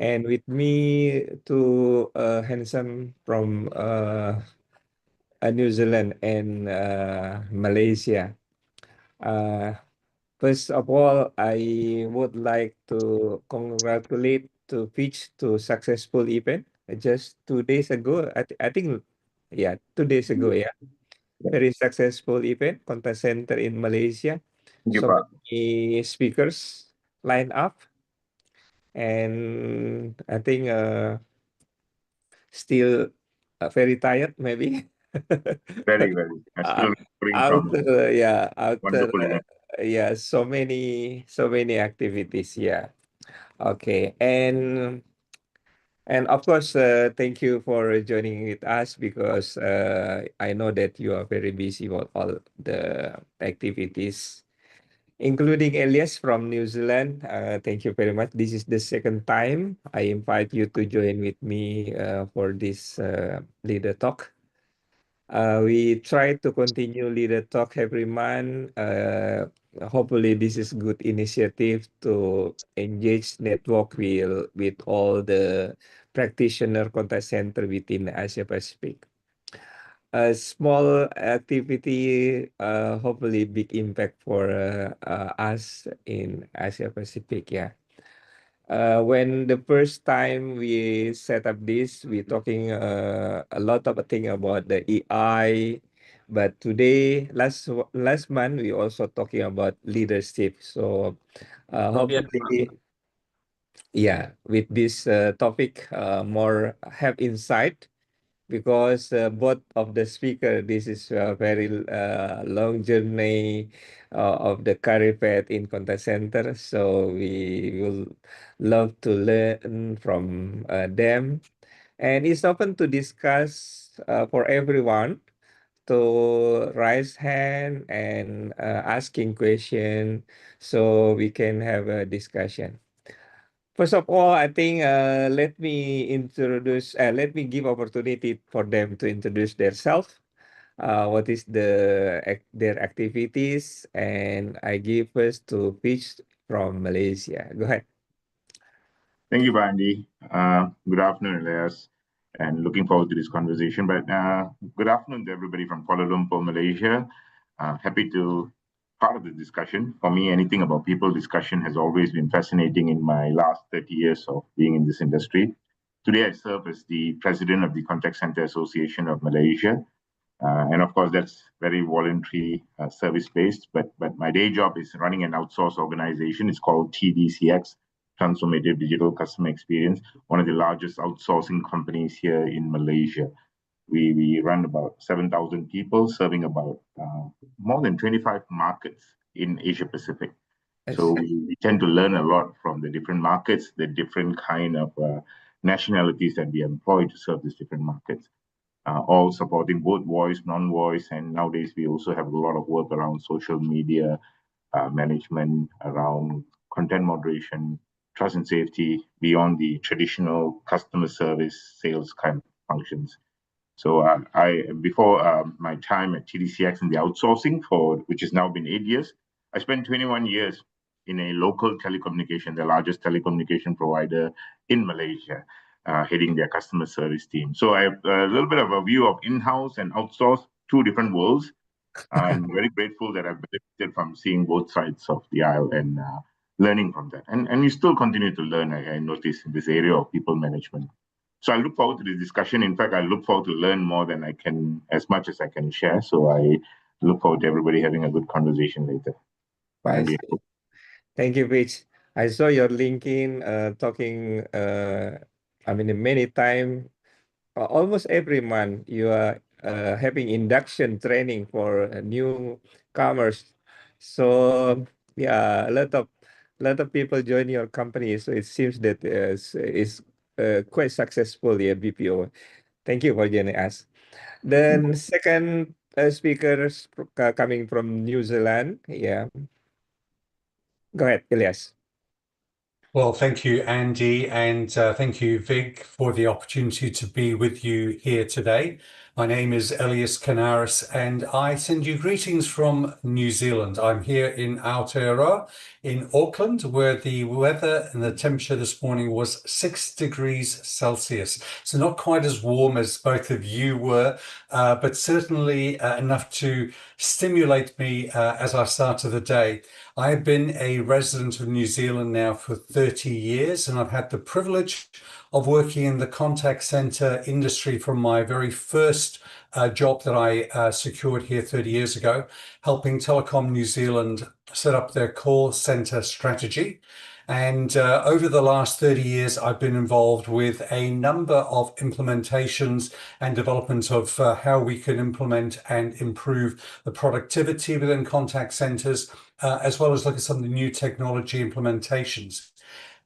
And with me, two handsome from New Zealand and Malaysia. Uh, First of all, I would like to congratulate to Fitch to successful event just 2 days ago. I think, yeah, 2 days ago. Yeah, very successful event contact center in Malaysia. Thank you, So Pak. many speakers line up, and I think still very tired maybe. Very, very. I'm Uh, still recovering from After yeah, wonderful event. yeah, so many activities. Yeah. Okay. And of course, thank you for joining with us because I know that you are very busy with all the activities, including Elias from New Zealand. Thank you very much. This is the second time I invite you to join with me for this leader talk. We try to continue leader talk every month. Hopefully, this is good initiative to engage network with all the practitioner contact center within Asia Pacific. A small activity, hopefully big impact for us in Asia Pacific. Yeah. When the first time we set up this, we're talking a lot of thing about the AI, but today, last month, we also talking about leadership. So hopefully, yeah, with this topic, more have insight because both of the speaker, this is a very long journey of the career path in contact center. So we will love to learn from them. And it's open to discuss for everyone to raise hand and asking question so we can have a discussion. First of all, I think let me give opportunity for them to introduce themselves. What is their activities, and I give first to Peach from Malaysia. Go ahead. Thank you, Andi. Good afternoon, Elias, and looking forward to this conversation. But good afternoon to everybody from Kuala Lumpur, Malaysia. Happy to part of the discussion. For me, anything about people discussion has always been fascinating in my last 30 years of being in this industry. Today, I serve as the president of the Contact Center Association of Malaysia. And of course, that's very voluntary service based. But my day job is running an outsourced organization. It's called TDCX, Transformative Digital Customer Experience, one of the largest outsourcing companies here in Malaysia. We run about 7,000 people, serving about more than 25 markets in Asia Pacific. So we tend to learn a lot from the different markets, the different kind of nationalities that we employ to serve these different markets. All supporting both voice, non-voice, and nowadays we also have a lot of work around social media management, around content moderation, trust and safety, beyond the traditional customer service, sales kind of functions. So before my time at TDCX in the outsourcing which has now been 8 years, I spent 21 years in a local telecommunication, the largest telecommunication provider in Malaysia, heading their customer service team. So I have a little bit of a view of in-house and outsource, two different worlds. I'm very grateful that I've benefited from seeing both sides of the aisle and learning from that. And you still continue to learn, I notice, in this area of people management. So I look forward to the discussion. In fact, I look forward to learn more than I can, as much as I can share. So I look forward to everybody having a good conversation later. Bye. Thank you, Peach. I saw your LinkedIn talking. I mean, many time, almost every month, you are having induction training for newcomers. So yeah, a lot of people join your company. So it seems that is quite successful, yeah, BPO. Thank you for joining us. Then second speakers coming from New Zealand. Yeah, go ahead, Elias. Well, thank you, Andy, and thank you, Vig, for the opportunity to be with you here today. My name is Elias Kanaris, and I send you greetings from New Zealand. I'm here in Aotearoa in Auckland, where the weather and the temperature this morning was 6 degrees Celsius. So not quite as warm as both of you were, but certainly enough to stimulate me as I started the day. I've been a resident of New Zealand now for 30 years, and I've had the privilege of working in the contact center industry from my very first job that I secured here 30 years ago, helping Telecom New Zealand set up their call center strategy. And over the last 30 years, I've been involved with a number of implementations and development of how we can implement and improve the productivity within contact centers, as well as look at some of the new technology implementations.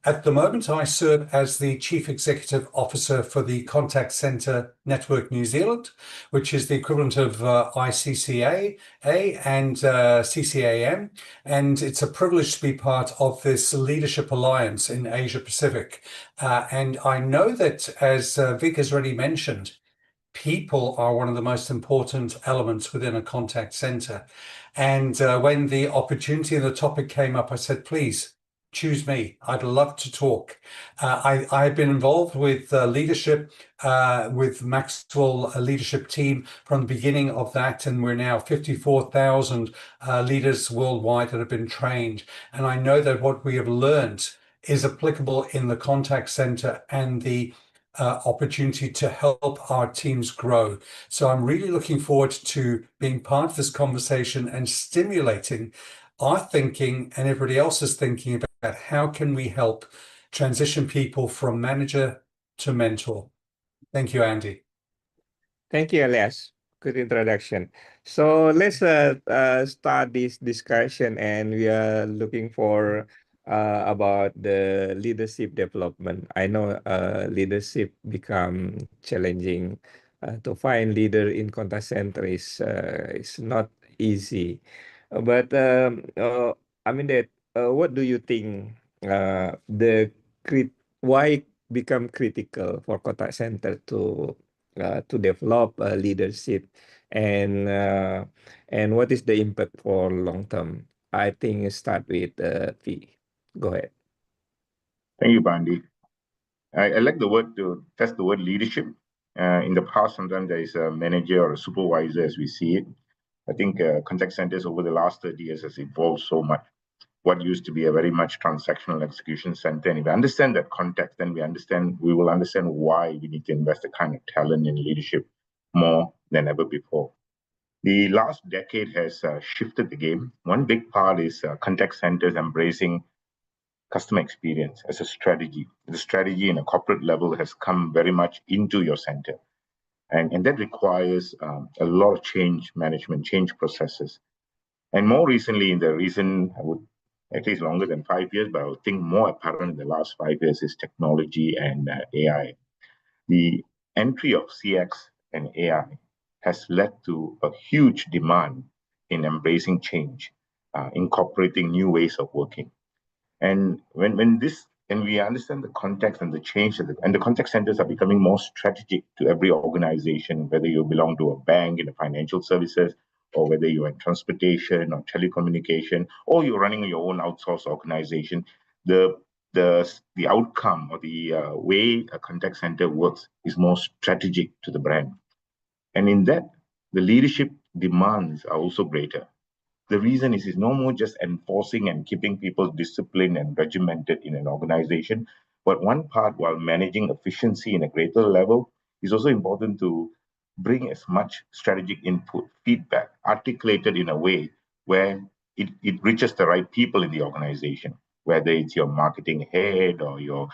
At the moment, I serve as the Chief Executive Officer for the Contact Centre Network New Zealand, which is the equivalent of ICCA and CCAM. And it's a privilege to be part of this leadership alliance in Asia Pacific. And I know that, as Vic has already mentioned, people are one of the most important elements within a contact center. And when the opportunity and the topic came up, I said, please, choose me. I'd love to talk. I've been involved with leadership, with Maxwell leadership team from the beginning of that, and we're now 54,000 leaders worldwide that have been trained. And I know that what we have learned is applicable in the contact center and the opportunity to help our teams grow. So I'm really looking forward to being part of this conversation and stimulating our thinking and everybody else's thinking about how can we help transition people from manager to mentor. Thank you, Andy. Thank you, Elias. Good introduction. So let's start this discussion, and we are looking for about the leadership development. I know leadership become challenging. To find leader in contact center is not easy. But I mean that what do you think why become critical for contact center to develop leadership, and what is the impact for long term? I think start with P. Go ahead. Thank you, Bandi. I like the word to test the word leadership. In the past, sometimes there is a manager or a supervisor as we see it. I think contact centers over the last 30 years has evolved so much. What used to be a very much transactional execution center, and if we understand that context, then we will understand why we need to invest the kind of talent in leadership more than ever before. The last decade has shifted the game. One big part is contact centers embracing customer experience as a strategy. The strategy in a corporate level has come very much into your center. And that requires a lot of change management, change processes. And more recently, in the recent, I would at least longer than 5 years, but I would think more apparent in the last 5 years is technology and AI. The entry of CX and AI has led to a huge demand in embracing change, incorporating new ways of working. And when we understand the context and the change, and the contact centers are becoming more strategic to every organization, whether you belong to a bank in the financial services, or whether you're in transportation or telecommunication, or you're running your own outsourced organization, the outcome or the way a contact center works is more strategic to the brand. And in that, the leadership demands are also greater. The reason is no more just enforcing and keeping people disciplined and regimented in an organization, but one part, while managing efficiency in a greater level, is also important to bring as much strategic input, feedback, articulated in a way where it reaches the right people in the organization, whether it's your marketing head or your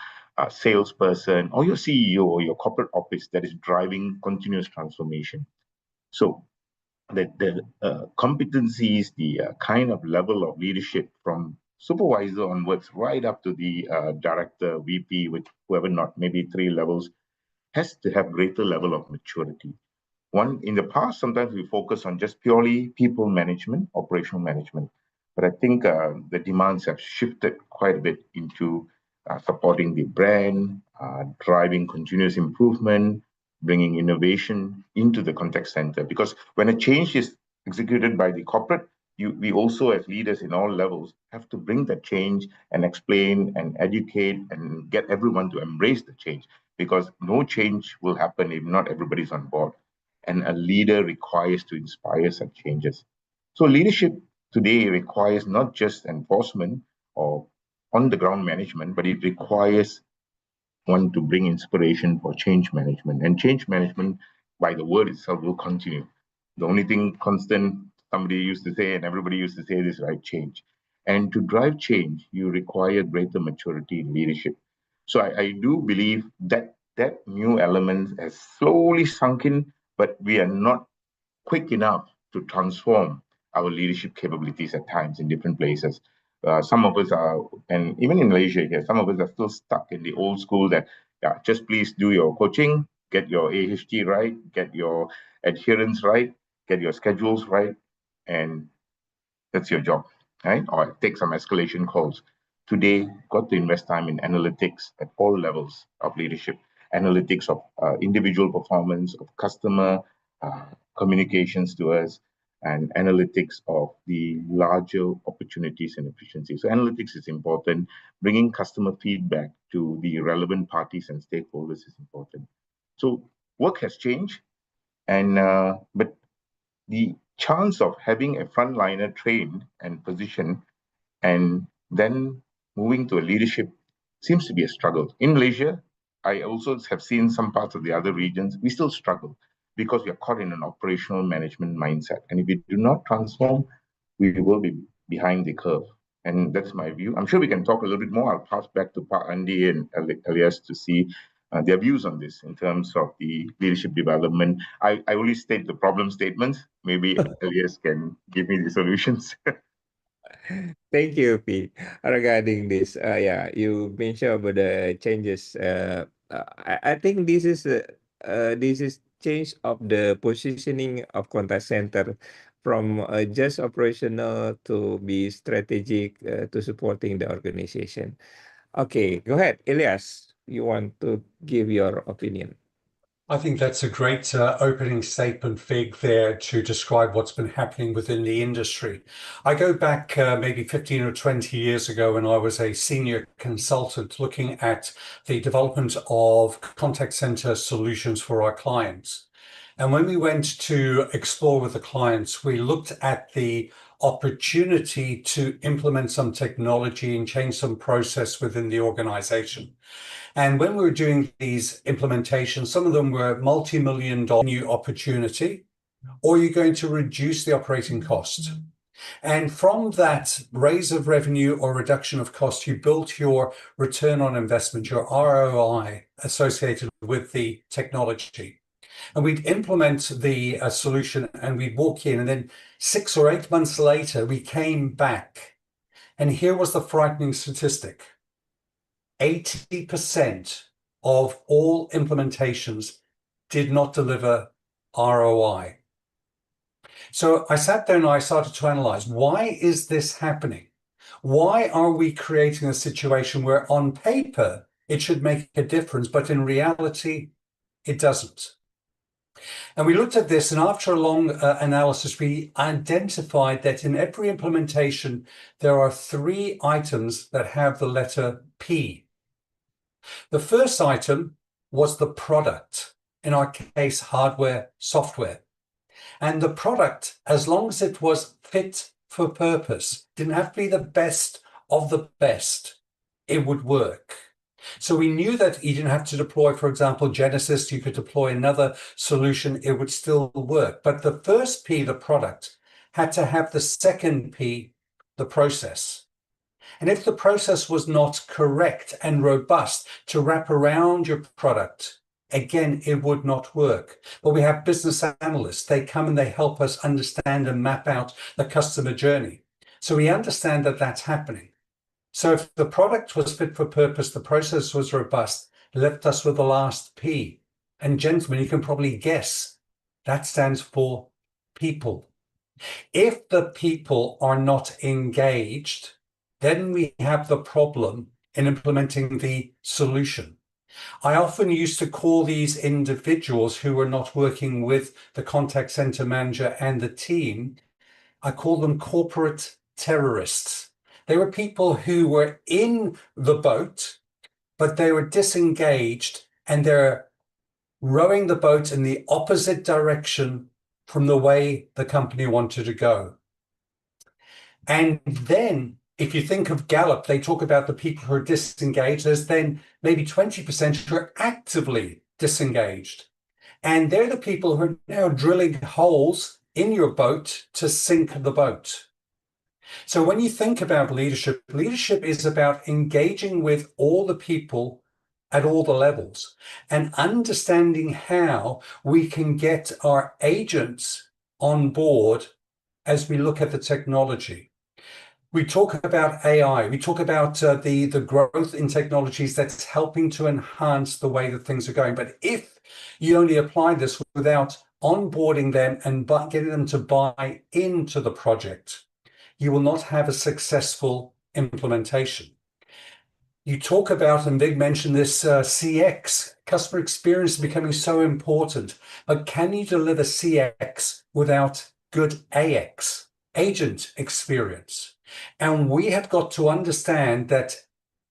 salesperson or your CEO or your corporate office that is driving continuous transformation. So the competencies, the kind of level of leadership from supervisor onwards, right up to the director, VP, with whoever not, maybe 3 levels, has to have greater level of maturity. One, in the past, sometimes we focus on just purely people management, operational management. But I think the demands have shifted quite a bit into supporting the brand, driving continuous improvement, bringing innovation into the contact center. Because when a change is executed by the corporate, we also, as leaders in all levels, have to bring that change and explain and educate and get everyone to embrace the change, because no change will happen if not everybody's on board. And a leader requires to inspire such changes. So leadership today requires not just enforcement or on-the-ground management, but it requires one to bring inspiration for change management. And change management, by the word itself, will continue. The only thing constant, somebody used to say, and everybody used to say this, right? Change. And to drive change, you require greater maturity in leadership. So I do believe that that new element has slowly sunk in, but we are not quick enough to transform our leadership capabilities at times in different places. Some of us are, and even in Malaysia here, some of us are still stuck in the old school that, yeah, just please do your coaching, get your AHT right, get your adherence right, get your schedules right, and that's your job, right? Or take some escalation calls. Today, got to invest time in analytics at all levels of leadership, analytics of individual performance, of customer uh, communications to us, and analytics of the larger opportunities and efficiency. So analytics is important. Bringing customer feedback to the relevant parties and stakeholders is important. So work has changed, and but the chance of having a frontliner trained and positioned and then moving to a leadership seems to be a struggle. In Malaysia, I also have seen some parts of the other regions, we still struggle because we are caught in an operational management mindset. And if we do not transform, we will be behind the curve. And that's my view. I'm sure we can talk a little bit more. I'll pass back to Pak Andi and Elias to see their views on this in terms of the leadership development. I only state the problem statements. Maybe Elias can give me the solutions. Thank you, P. Regarding this, yeah, you mentioned about the changes. I think this is change of the positioning of contact center from just operational to be strategic to supporting the organization. Okay, go ahead, Elias. You want to give your opinion? I think that's a great opening statement, Fig, there to describe what's been happening within the industry. I go back maybe 15 or 20 years ago when I was a senior consultant looking at the development of contact center solutions for our clients. And when we went to explore with the clients, we looked at the opportunity to implement some technology and change some process within the organization. And when we were doing these implementations, some of them were multi-million-dollar new opportunity, or you're going to reduce the operating cost. And from that raise of revenue or reduction of cost, you built your return on investment, your ROI associated with the technology. And we'd implement the solution and we'd walk in, and then 6 or 8 months later, we came back. And here was the frightening statistic. 80% of all implementations did not deliver ROI. So I sat there and I started to analyze, why is this happening? Why are we creating a situation where on paper it should make a difference, but in reality it doesn't? And we looked at this, and after a long analysis, we identified that in every implementation, there are 3 items that have the letter P. The first item was the product, in our case, hardware, software. And the product, as long as it was fit for purpose, didn't have to be the best of the best, it would work. So we knew that you didn't have to deploy, for example, Genesis. You could deploy another solution, it would still work. But the first P, the product, had to have the second P, the process. And if the process was not correct and robust to wrap around your product, again, it would not work. But we have business analysts. They come and they help us understand and map out the customer journey. So we understand that that's happening. So if the product was fit for purpose, the process was robust, left us with the last P. And gentlemen, you can probably guess that stands for people. If the people are not engaged, then we have the problem in implementing the solution. I often used to call these individuals who were not working with the contact center manager and the team, I call them corporate terrorists. They were people who were in the boat, but they were disengaged and they're rowing the boat in the opposite direction from the way the company wanted to go. And then if you think of Gallup, they talk about the people who are disengaged. There's then maybe 20% who are actively disengaged. And they're the people who are now drilling holes in your boat to sink the boat. So when you think about leadership, leadership is about engaging with all the people at all the levels and understanding how we can get our agents on board as we look at the technology. We talk about AI, we talk about the growth in technologies that's helping to enhance the way that things are going. But if you only apply this without onboarding them and getting them to buy into the project, you will not have a successful implementation. You talk about, and Vig mentioned this, CX, customer experience is becoming so important. But can you deliver CX without good AX, agent experience? And we have got to understand that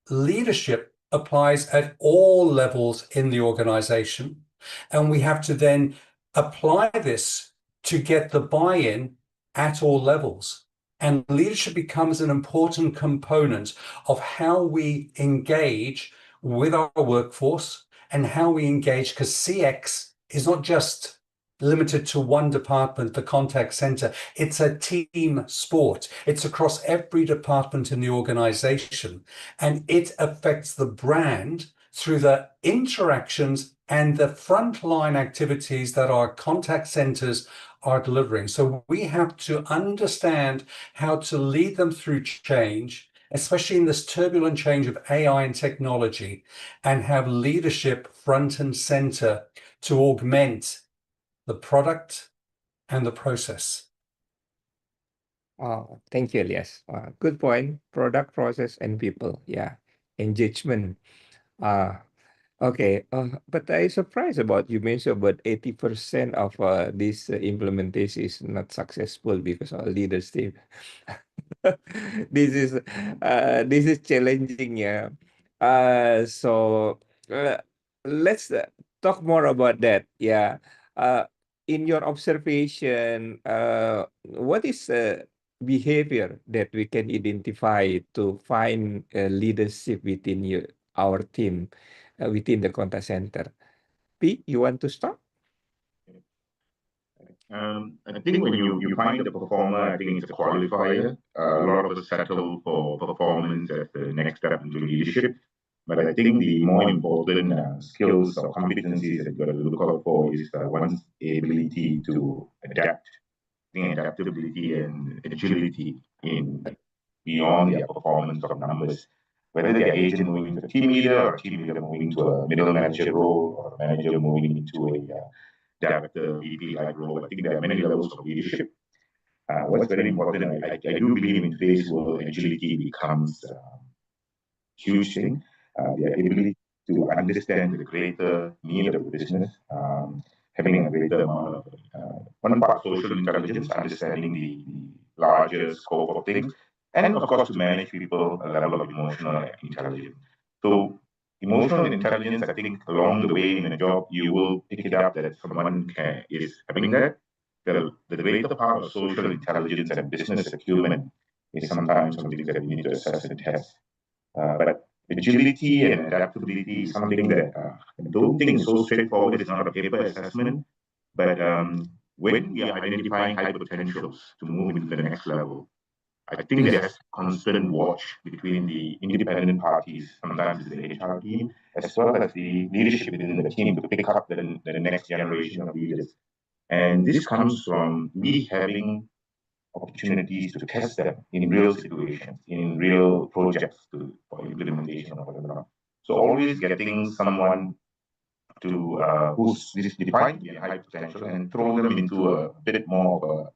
leadership applies at all levels in the organization. And we have to then apply this to get the buy-in at all levels. And leadership becomes an important component of how we engage with our workforce and how we engage, because CX is not just limited to one department, the contact center. It's a team sport. It's across every department in the organization, and it affects the brand through the interactions and the frontline activities that our contact centers are delivering. So we have to understand how to lead them through change, especially in this turbulent change of AI and technology, and have leadership front and center to augment the product and the process. Oh, thank you, Elias. Good point. Product, process, and people. Yeah, engagement. Okay, but I surprised about you mentioned about 80% of this implementation is not successful because our leadership. This is challenging, yeah. So let's talk more about that. Yeah. In your observation, what is behavior that we can identify to find leadership within our team, within the contact center? P, you want to start? I think when you find the performer, I think it's a qualifier. A lot of us settle for performance as the next step into leadership. But I think the more important skills or competencies that you've got to look out for is one's ability to adapt, I think adaptability and agility in beyond their performance of numbers. Whether they're agent moving to a team leader or a team leader moving to a middle manager role or a manager moving into a director, VP like role, I think there are many levels of leadership. What's very important, I do believe in today's world, agility becomes a huge thing. The ability to understand the greater need of the business, having a greater amount of one part social intelligence, understanding the larger scope of things, and of course to manage people a level of emotional intelligence. So emotional intelligence, I think along the way in a job, you will pick it up that someone is having that. The greater part of social intelligence and business acumen is sometimes something that we need to assess and test. But agility and adaptability is something that I don't think is so straightforward. It's not a paper assessment. But when we are identifying high potentials to move into the next level, I think there's constant watch between the independent parties, sometimes the HR team, as well as the leadership within the team to pick up the next generation of leaders. And this comes from we having opportunities to test them in real situations, in real projects for implementation or whatever. So always getting someone to who's defined to be a high potential and throw them into a bit more of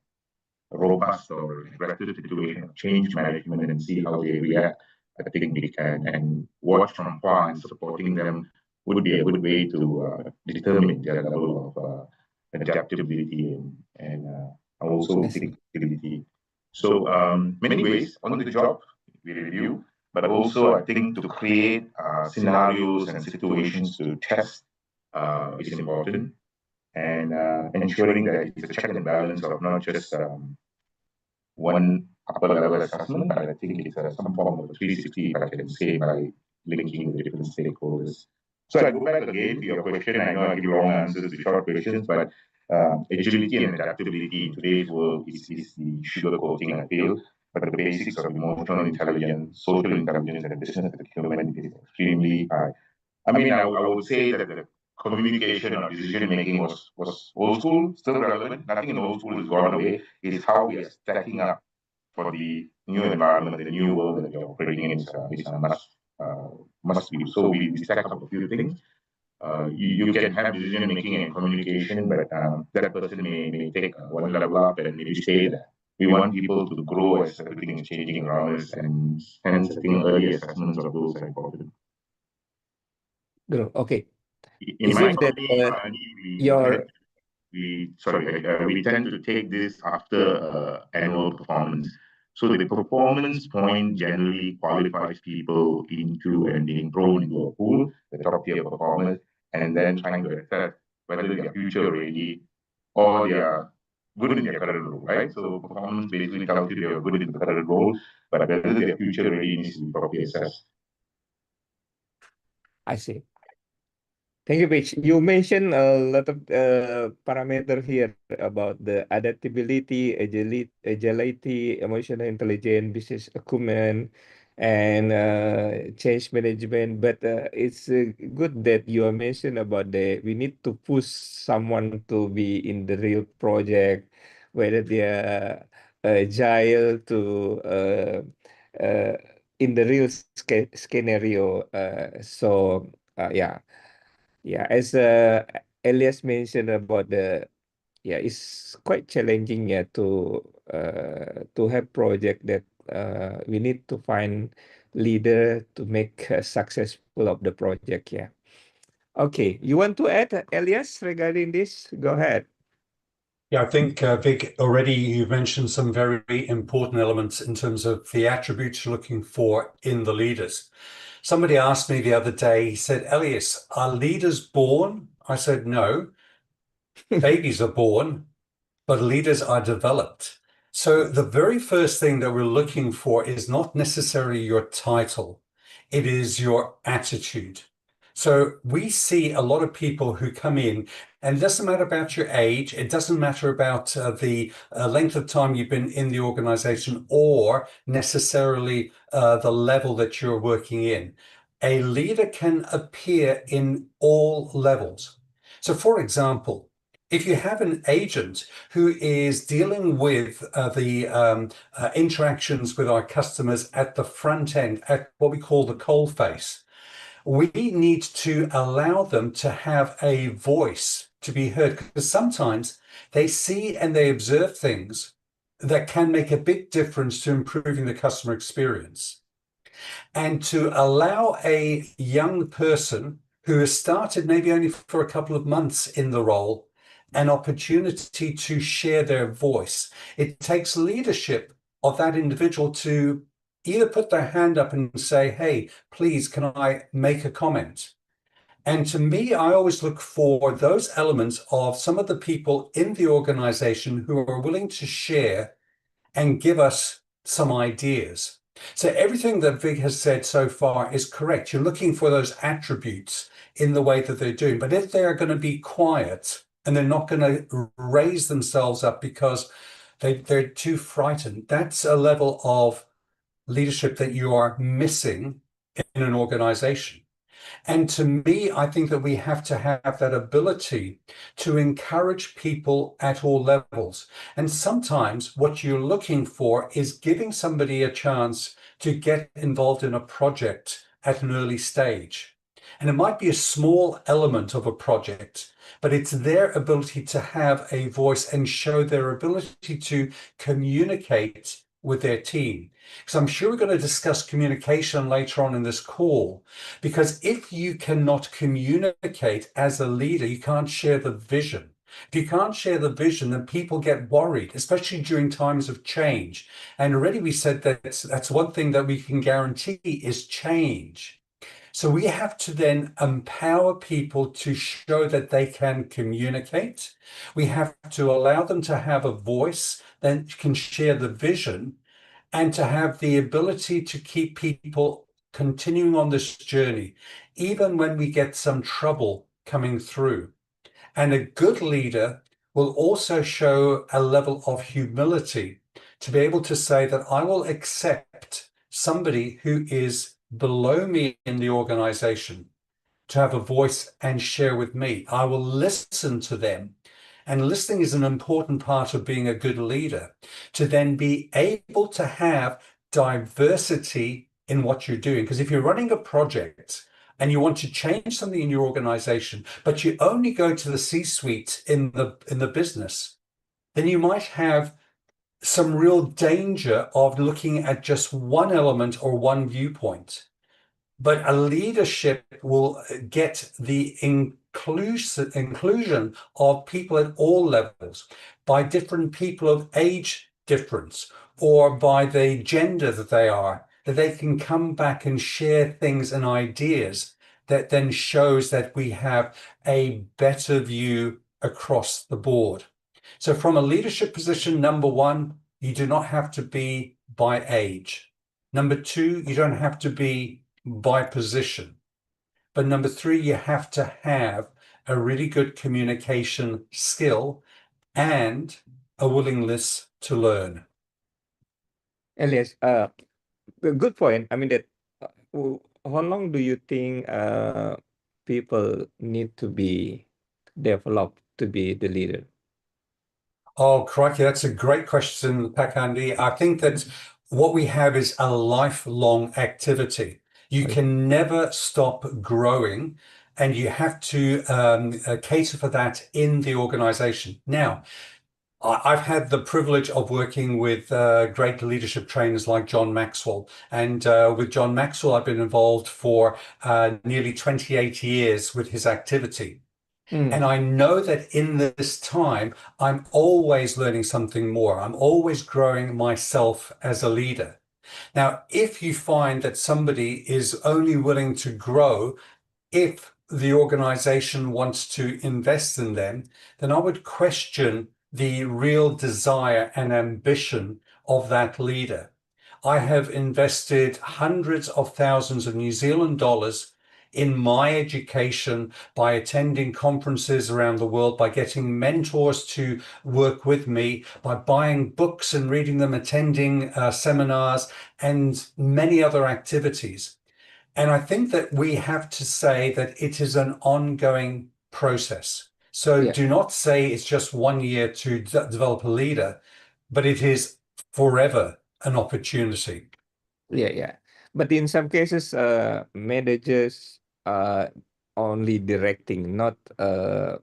a robust or aggressive situation of change management and see how they react. I think we can and watch from far and supporting them would be a good way to determine their level of adaptability and also flexibility. So many ways on the job we review, but also I think to create scenarios and situations to test is important, and ensuring that it's a check and balance of not just one upper level assessment, but I think it's some form of a 360, if I can say, by linking with different stakeholders. So I go back again to your question. I know I give long answers to short questions, but agility and adaptability in today's world is the sugarcoating, I feel. But the basics of emotional intelligence, social intelligence, and business acumen is extremely high. I mean, I would say that the communication or decision making was old school, still relevant. Nothing in old school has gone away. It is how we are stacking up for the new environment, the new world that we are operating in is a must be. So we stack up a few things. You can have decision making and communication, but that person may take one level up and maybe say that we want people to grow as everything is changing around us, and hence I think early assessments of those are important. Okay. In It my seems that company, we tend to take this after annual performance. So the performance point generally qualifies people into and being thrown into a pool, the top tier performers, and then trying to assess whether they are future ready or they are good in their current role, right? So performance basically tells you they are good in the current role, but whether they are future ready needs to be properly assessed. I see. Thank you, Paige. You mentioned a lot of parameters here about the adaptability, agility, emotional intelligence, business acumen, and change management. But it's good that you mentioned about we need to push someone to be in the real project, whether they are agile to in the real scenario. Yeah. Yeah, as Elias mentioned about it's quite challenging, to have project that we need to find leader to make successful of the project. Yeah. Okay, you want to add, Elias, regarding this? Go ahead. Yeah, I think, Vic, already you've mentioned some very important elements in terms of the attributes you're looking for in the leaders. Somebody asked me the other day, he said, Elias, are leaders born? I said, no, babies are born, but leaders are developed. So the very first thing that we're looking for is not necessarily your title, it is your attitude. So we see a lot of people who come in, and it doesn't matter about your age, it doesn't matter about the length of time you've been in the organization or necessarily the level that you're working in. A leader can appear in all levels. So for example, if you have an agent who is dealing with the interactions with our customers at the front end, at what we call the coal face, we need to allow them to have a voice to be heard, because sometimes they see and they observe things that can make a big difference to improving the customer experience. And to allow a young person who has started maybe only for a couple of months in the role an opportunity to share their voice. It takes leadership of that individual to either put their hand up and say, hey, please, can I make a comment? And to me, I always look for those elements of some of the people in the organization who are willing to share and give us some ideas. So everything that Vig has said so far is correct. You're looking for those attributes in the way that they're doing. But if they are going to be quiet and they're not going to raise themselves up because they're too frightened, that's a level of leadership that you are missing in an organization. And to me, I think that we have to have that ability to encourage people at all levels. And sometimes what you're looking for is giving somebody a chance to get involved in a project at an early stage. And it might be a small element of a project, but it's their ability to have a voice and show their ability to communicate with their team. Because I'm sure we're going to discuss communication later on in this call, because if you cannot communicate as a leader, you can't share the vision. If you can't share the vision, then people get worried, especially during times of change. And already we said that that's one thing that we can guarantee is change. So we have to then empower people to show that they can communicate. We have to allow them to have a voice that can share the vision and to have the ability to keep people continuing on this journey, even when we get some trouble coming through. And a good leader will also show a level of humility to be able to say that I will accept somebody who is below me in the organization to have a voice and share with me. I will listen to them. And listening is an important part of being a good leader, to then be able to have diversity in what you're doing. Because if you're running a project and you want to change something in your organization, but you only go to the C-suite in the business, then you might have some real danger of looking at just one element or one viewpoint. But a leadership will get the inclusion of people at all levels, by different people of age difference, or by the gender that they are, that they can come back and share things and ideas that then shows that we have a better view across the board. So from a leadership position, number one, you do not have to be by age. Number two, you don't have to be by position. But number three, you have to have a really good communication skill and a willingness to learn. Elias, a good point. I mean that how long do you think people need to be developed to be the leader? Oh, crikey, that's a great question, Andi. I think that what we have is a lifelong activity. You Okay. can never stop growing, and you have to cater for that in the organization. Now, I've had the privilege of working with great leadership trainers like John Maxwell. And with John Maxwell, I've been involved for nearly 28 years with his activity. And I know that in this time, I'm always learning something more. I'm always growing myself as a leader. Now, if you find that somebody is only willing to grow if the organization wants to invest in them, then I would question the real desire and ambition of that leader. I have invested hundreds of thousands of New Zealand dollars in my education by attending conferences around the world, by getting mentors to work with me, by buying books and reading them, attending seminars, and many other activities. And I think that we have to say that it is an ongoing process. So Yeah. do not say it's just 1 year to develop a leader, but it is forever an opportunity. Yeah. But in some cases, managers only directing, not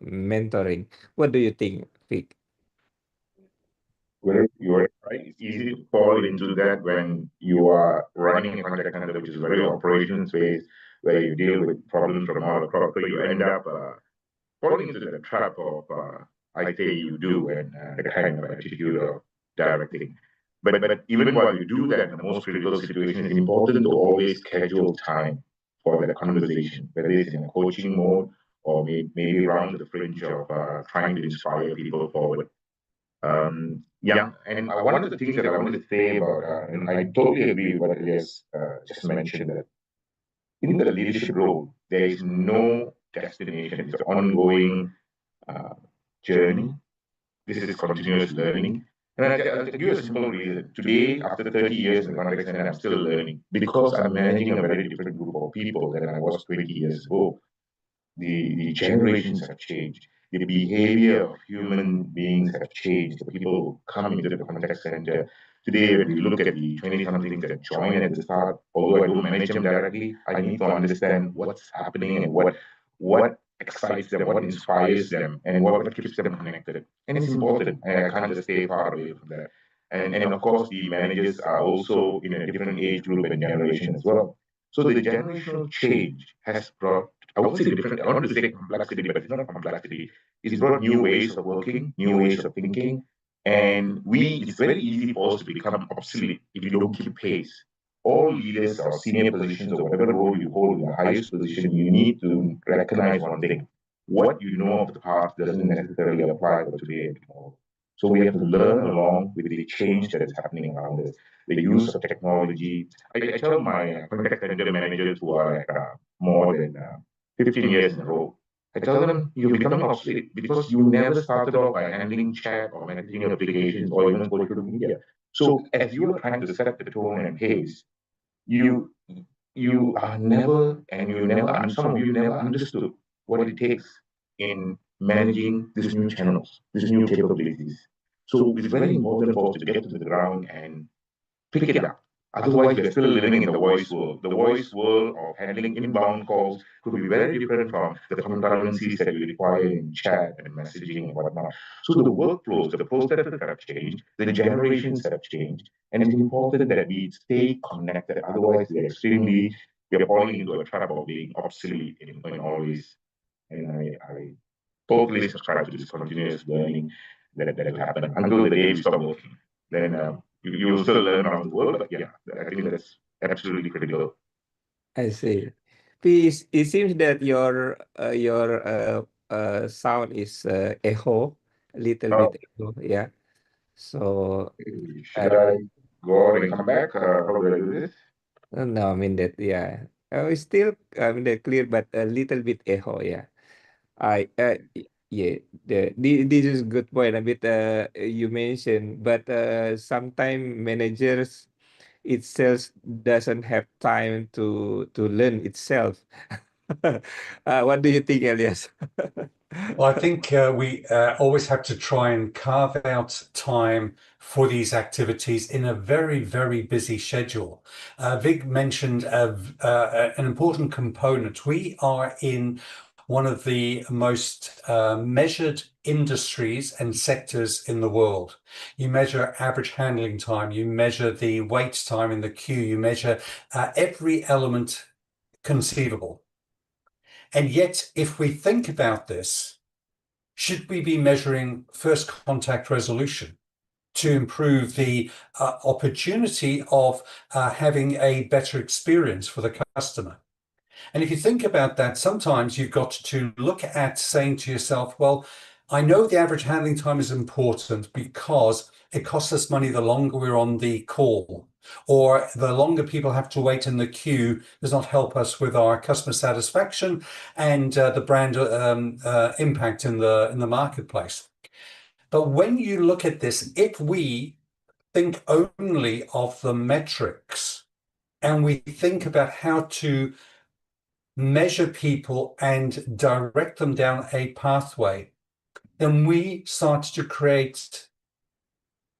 mentoring. What do you think, Vic? Well, you're right. It's easy to fall into that when you are running a contact center, which is very operations based, where you deal with problems from all across. So you end up falling into the trap of I say you do and the kind of attitude of directing. But even while you do that, in the most critical situation, it's important to always schedule time for the conversation, whether it's in a coaching mode or maybe around the fringe of trying to inspire people forward. And one of the things that I wanted to say about, and I totally agree with what Elias just mentioned, that in the leadership role, there is no destination. It's an ongoing journey. This is continuous learning. And I'll give you a simple reason. Today, after 30 years in the contact center, I'm still learning because I'm managing a very different group of people than I was 20 years ago. The generations have changed. The behavior of human beings have changed. The people who come into the contact center today, when we look at the 20-somethings that join at the start, although I don't manage them directly, I need to understand what's happening and what excites them, what inspires them, and what keeps them connected. And it's important. I can't just stay far away from that. And of course, the managers are also in a different age group and generation as well. So the generational change has brought, I won't say different, I want to say complexity, but it's not complexity. It's brought new ways of working, new ways of thinking. And it's very easy for us to become obsolete if you don't keep pace. All leaders or senior positions or whatever role you hold in the highest position, you need to recognize one thing. What you know of the past doesn't necessarily apply for today and tomorrow. So we have to learn along with the change that is happening around us. The use of technology. I tell my contact center managers who are like more than 15 years in a row, I tell them you're becoming obsolete because you never started off by handling chat or messaging applications or even social media. So as you are trying to set the tone and pace, you you are never and you never and some of you never understood what it takes in managing these new channels, these new capabilities. So it's very important for us to get to the ground and pick it up. Otherwise, we're still living in the voice world. The voice world of handling inbound calls could be very different from the concurrencies that we require in chat and messaging and whatnot. So the workflows, the processes have changed, the generations have changed, and it's important that we stay connected. Otherwise, we're falling into a trap of being obsolete in all ways. And I totally subscribe to this continuous learning that will happen until the day we stop working. Then you'll still learn around the world, but yeah, I think that's absolutely critical. I see. Please, it seems that your sound is echo, a little bit echo. Yeah. So Should I go out and come back? How do I do this? no, I mean that, yeah. It's still, I mean, clear, but a little bit echo. Yeah. Yeah. This is good point. A bit you mentioned, but sometimes managers itself doesn't have time to learn itself. What do you think, Elias? Well, I think we always have to try and carve out time for these activities in a very, very busy schedule. Vig mentioned an important component. We are in one of the most measured industries and sectors in the world. You measure average handling time, you measure the wait time in the queue, you measure every element conceivable. And yet, if we think about this, should we be measuring first contact resolution to improve the opportunity of having a better experience for the customer? And if you think about that, sometimes you've got to look at saying to yourself, well, I know the average handling time is important because it costs us money the longer we're on the call, or the longer people have to wait in the queue does not help us with our customer satisfaction and the brand impact in the marketplace. But when you look at this, if we think only of the metrics and we think about how to measure people and direct them down a pathway, then we start to create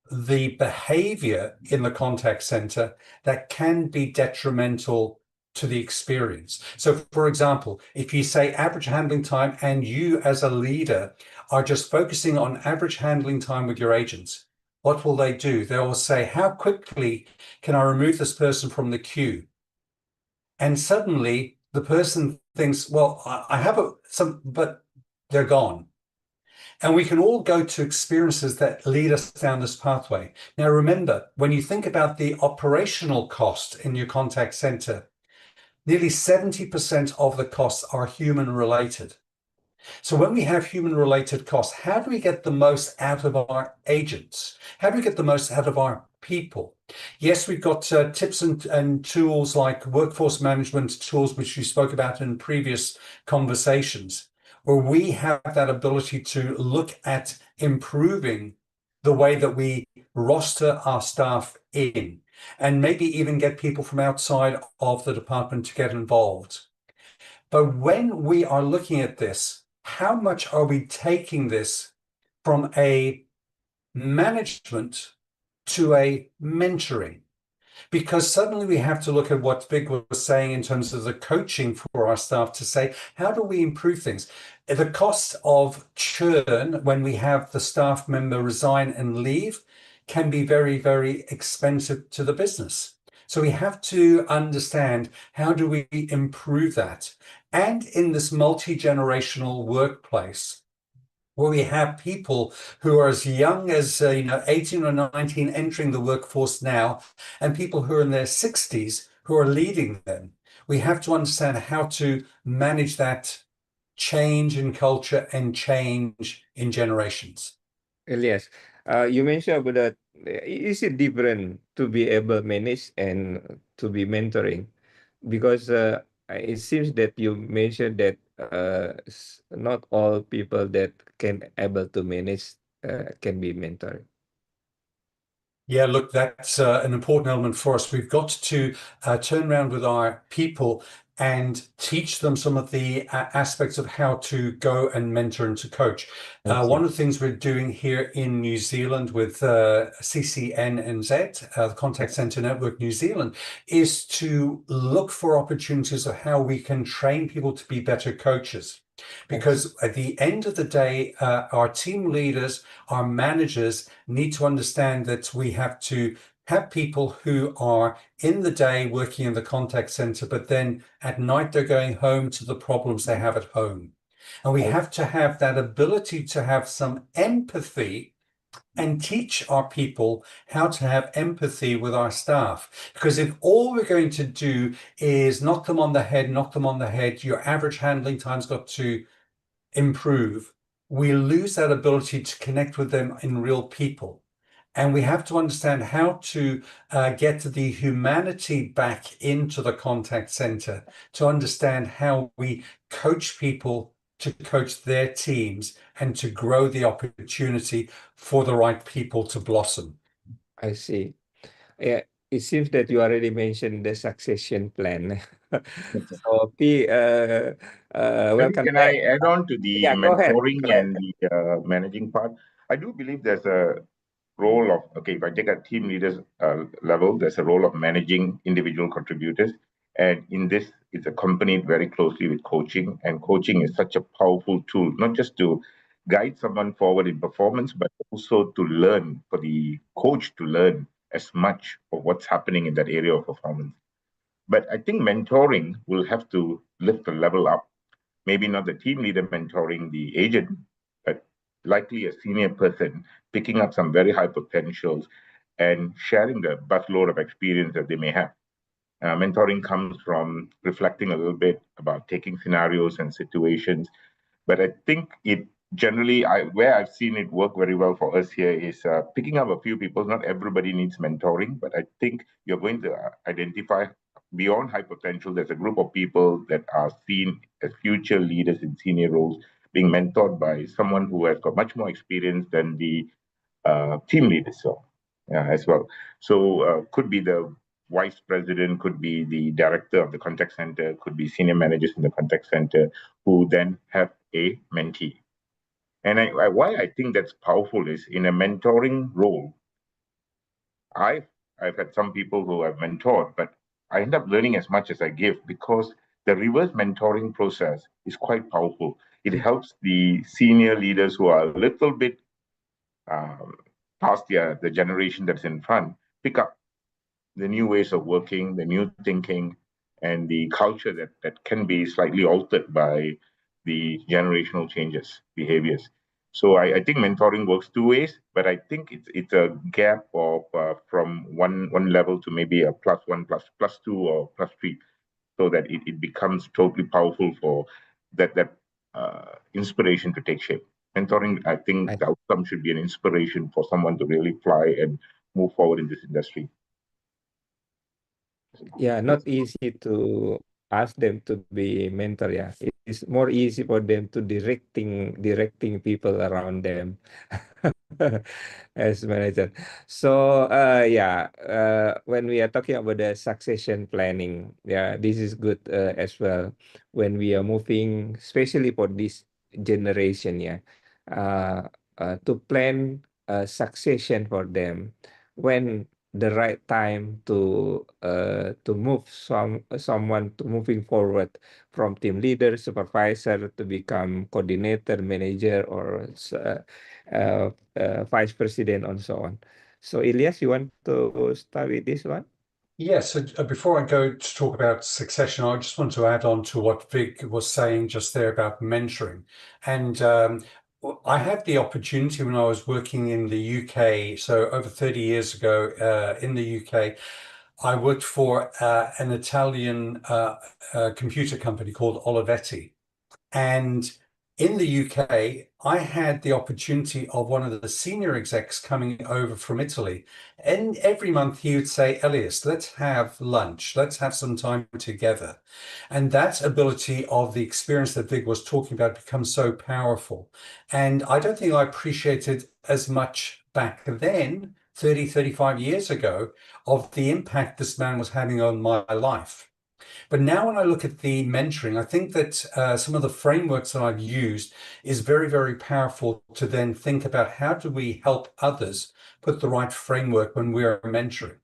the behavior in the contact center that can be detrimental to the experience. So, for example, if you say average handling time and you as a leader are just focusing on average handling time with your agents, what will they do? They will say, how quickly can I remove this person from the queue? And suddenly the person thinks, well, I have some, but they're gone. And we can all go to experiences that lead us down this pathway. Now, remember, when you think about the operational cost in your contact center, nearly 70% of the costs are human related. So when we have human related costs, how do we get the most out of our agents? How do we get the most out of our people? Yes, we've got tips and tools like workforce management tools, which we spoke about in previous conversations, where we have that ability to look at improving the way that we roster our staff in, and maybe even get people from outside of the department to get involved. But when we are looking at this, how much are we taking this from a management to a mentoring? Because suddenly we have to look at what Vig was saying in terms of the coaching for our staff to say, how do we improve things? The cost of churn when we have the staff member resign and leave can be very, very expensive to the business. So we have to understand, how do we improve that? And in this multi-generational workplace, where we have people who are as young as 18 or 19 entering the workforce now, and people who are in their 60s who are leading them, we have to understand how to manage that change in culture and change in generations. Elias, you mentioned about that. Is it different to be able to manage and to be mentoring? Because it seems that you mentioned that not all people that can able to manage can be mentored. Yeah, look, that's an important element for us. We've got to turn around with our people and teach them some of the aspects of how to go and mentor and to coach. One of the things we're doing here in New Zealand with CCNNZ, the Contact Centre Network New Zealand, is to look for opportunities of how we can train people to be better coaches. Because at the end of the day, our team leaders, our managers need to understand that we have to have people who are in the day working in the contact center, but then at night they're going home to the problems they have at home. And we have to have that ability to have some empathy and teach our people how to have empathy with our staff. Because if all we're going to do is knock them on the head, your average handling time's got to improve, we lose that ability to connect with them in real people. And we have to understand how to get the humanity back into the contact center, to understand how we coach people to coach their teams and to grow the opportunity for the right people to blossom. I see. Yeah, it seems that you already mentioned the succession plan. So, P, Maybe welcome can back. I add on to the Yeah, go ahead. mentoring Go ahead. and the managing part? I do believe there's a role of, okay, if I take a team leaders level, there's a role of managing individual contributors. And in this, it's accompanied very closely with coaching. And coaching is such a powerful tool, not just to guide someone forward in performance, but also to learn, for the coach to learn as much of what's happening in that area of performance. But I think mentoring will have to lift the level up. Maybe not the team leader mentoring the agent, but likely a senior person picking up some very high potentials and sharing the busload of experience that they may have. Mentoring comes from reflecting a little bit about taking scenarios and situations, but I think it generally, where I've seen it work very well for us here is picking up a few people. Not everybody needs mentoring, but I think you're going to identify beyond high potential. There's a group of people that are seen as future leaders in senior roles, being mentored by someone who has got much more experience than the team leaders as well. So could be the vice president, could be the director of the contact center, could be senior managers in the contact center who then have a mentee. And why I think that's powerful is in a mentoring role, I've had some people who I've mentored, but I end up learning as much as I give, because the reverse mentoring process is quite powerful. It helps the senior leaders who are a little bit um, past the generation that's in front pick up the new ways of working, the new thinking, and the culture that can be slightly altered by the generational changes, behaviors. So I think mentoring works two ways, but I think it's a gap of from one level to maybe a +1, +2, or +3, so that it becomes totally powerful for that inspiration to take shape. Mentoring, I think the outcome should be an inspiration for someone to really fly and move forward in this industry. Yeah, not easy to ask them to be mentor. Yeah, it's more easy for them to directing people around them as manager. So yeah, when we are talking about the succession planning, yeah, this is good as well when we are moving, especially for this generation. Yeah, to plan a succession for them when the right time to move someone to moving forward from team leader, supervisor to become coordinator, manager, or vice president, and so on. So Elias, you want to start with this one? Yes, so before I go to talk about succession, I just want to add on to what Vic was saying just there about mentoring. And I had the opportunity when I was working in the UK, so over 30 years ago in the UK, I worked for an Italian computer company called Olivetti. And in the UK, I had the opportunity of one of the senior execs coming over from Italy. And every month he would say, Elias, let's have lunch. Let's have some time together. And that ability of the experience that Vig was talking about becomes so powerful. And I don't think I appreciated as much back then, 30, 35 years ago, of the impact this man was having on my life. But now when I look at the mentoring, I think that some of the frameworks that I've used is very, very powerful to then think about how do we help others put the right framework when we're mentoring.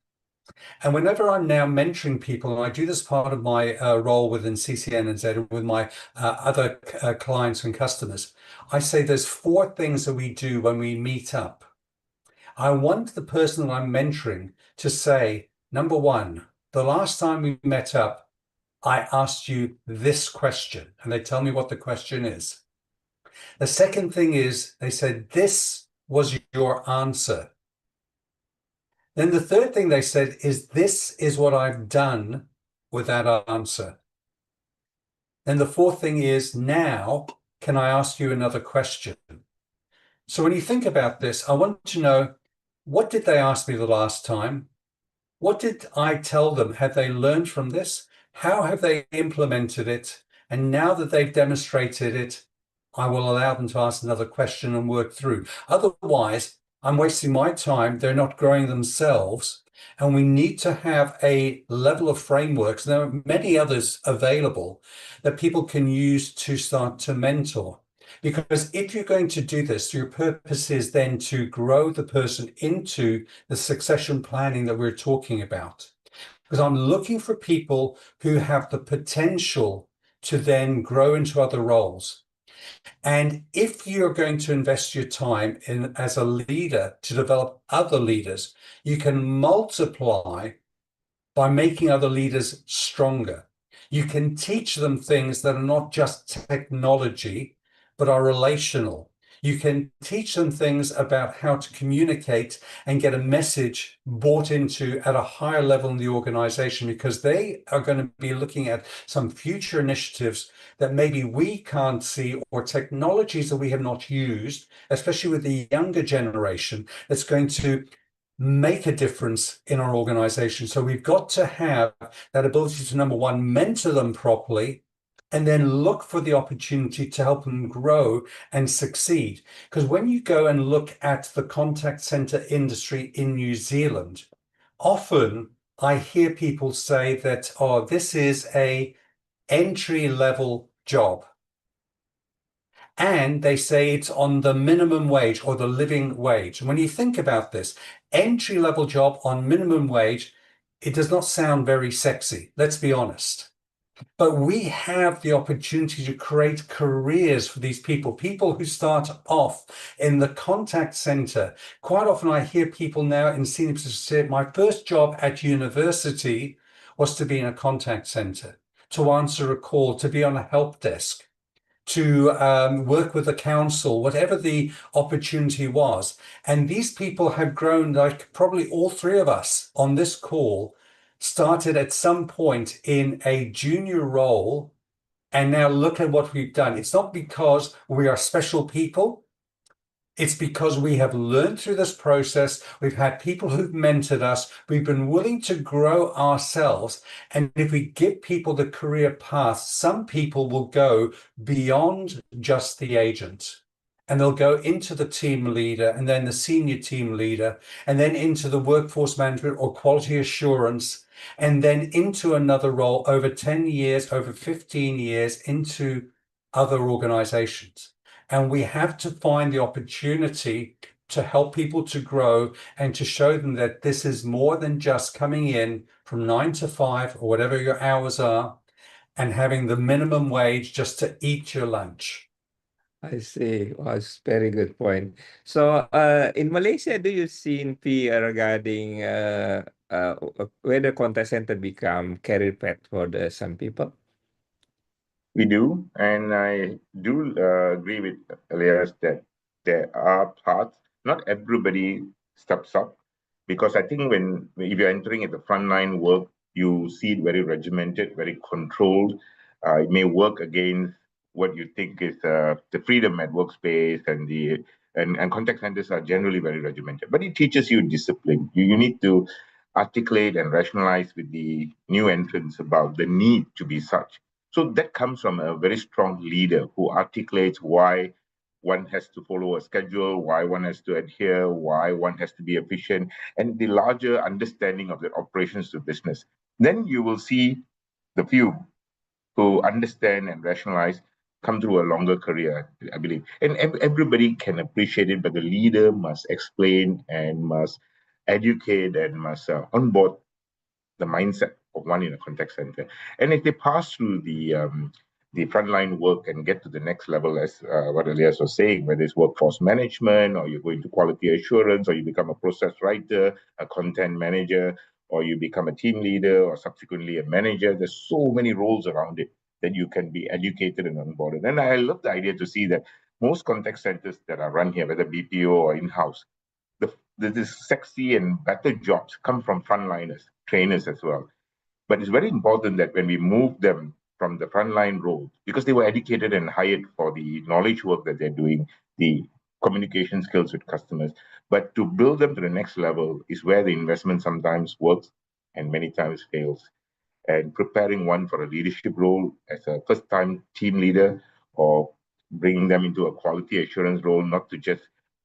And whenever I'm now mentoring people, and I do this part of my role within CCNZ and with my other clients and customers, I say there's 4 things that we do when we meet up. I want the person that I'm mentoring to say, number 1, the last time we met up, I asked you this question, and they tell me what the question is. The second thing is they said, this was your answer. Then the third thing they said is, this is what I've done with that answer. Then the fourth thing is, now, can I ask you another question? So when you think about this, I want to know, what did they ask me the last time? What did I tell them? Have they learned from this? How have they implemented it? And now that they've demonstrated it, I will allow them to ask another question and work through. Otherwise, I'm wasting my time. They're not growing themselves. And we need to have a level of frameworks. There are many others available that people can use to start to mentor. Because if you're going to do this, your purpose is then to grow the person into the succession planning that we're talking about. Because I'm looking for people who have the potential to then grow into other roles. And if you're going to invest your time in as a leader to develop other leaders, you can multiply by making other leaders stronger. You can teach them things that are not just technology, but are relational. You can teach them things about how to communicate and get a message bought into at a higher level in the organization, because they are going to be looking at some future initiatives that maybe we can't see, or technologies that we have not used, especially with the younger generation, that's going to make a difference in our organization. So we've got to have that ability to, number 1, mentor them properly, and then look for the opportunity to help them grow and succeed. Because when you go and look at the contact center industry in New Zealand, often I hear people say that, oh, this is a entry-level job. And they say it's on the minimum wage or the living wage. And when you think about this, entry-level job on minimum wage, it does not sound very sexy, let's be honest. But we have the opportunity to create careers for these people, people who start off in the contact center. Quite often I hear people now in senior positions say, my first job at university was to be in a contact center, to answer a call, to be on a help desk, to work with the council, whatever the opportunity was. And these people have grown, like probably all 3 of us on this call started at some point in a junior role, and now look at what we've done. It's not because we are special people. It's because we have learned through this process. We've had people who've mentored us. We've been willing to grow ourselves. And if we give people the career path, some people will go beyond just the agent. And they'll go into the team leader, and then the senior team leader, and then into the workforce management or quality assurance, and then into another role over 10 years, over 15 years, into other organizations. And we have to find the opportunity to help people to grow and to show them that this is more than just coming in from 9 to 5 or whatever your hours are and having the minimum wage just to eat your lunch. I see. Was very good point. So, in Malaysia, do you see fear regarding whether contact center become career path for some people? We do, and I do agree with Elias that there are parts. Not everybody steps up, because I think when if you're entering at the frontline work, you see it very regimented, very controlled. It may work against what you think is the freedom at workspace, and contact centers are generally very regimented. But it teaches you discipline. You need to articulate and rationalize with the new entrants about the need to be such. So that comes from a very strong leader who articulates why one has to follow a schedule, why one has to adhere, why one has to be efficient, and the larger understanding of the operations to business. Then you will see the few who understand and rationalize come through a longer career, I believe. And everybody can appreciate it, but the leader must explain and must educate and must onboard the mindset of one in a contact center. And if they pass through the frontline work and get to the next level, as what Elias was saying, whether it's workforce management, or you go into quality assurance, or you become a process writer, a content manager, or you become a team leader, or subsequently a manager, there's so many roles around it that you can be educated and onboarded. And I love the idea to see that most contact centers that are run here, whether BPO or in-house, the sexy and better jobs come from frontliners, trainers as well. But it's very important that when we move them from the frontline role, because they were educated and hired for the knowledge work that they're doing, the communication skills with customers, but to build them to the next level is where the investment sometimes works and many times fails. And preparing one for a leadership role as a first time team leader, or bringing them into a quality assurance role, not to just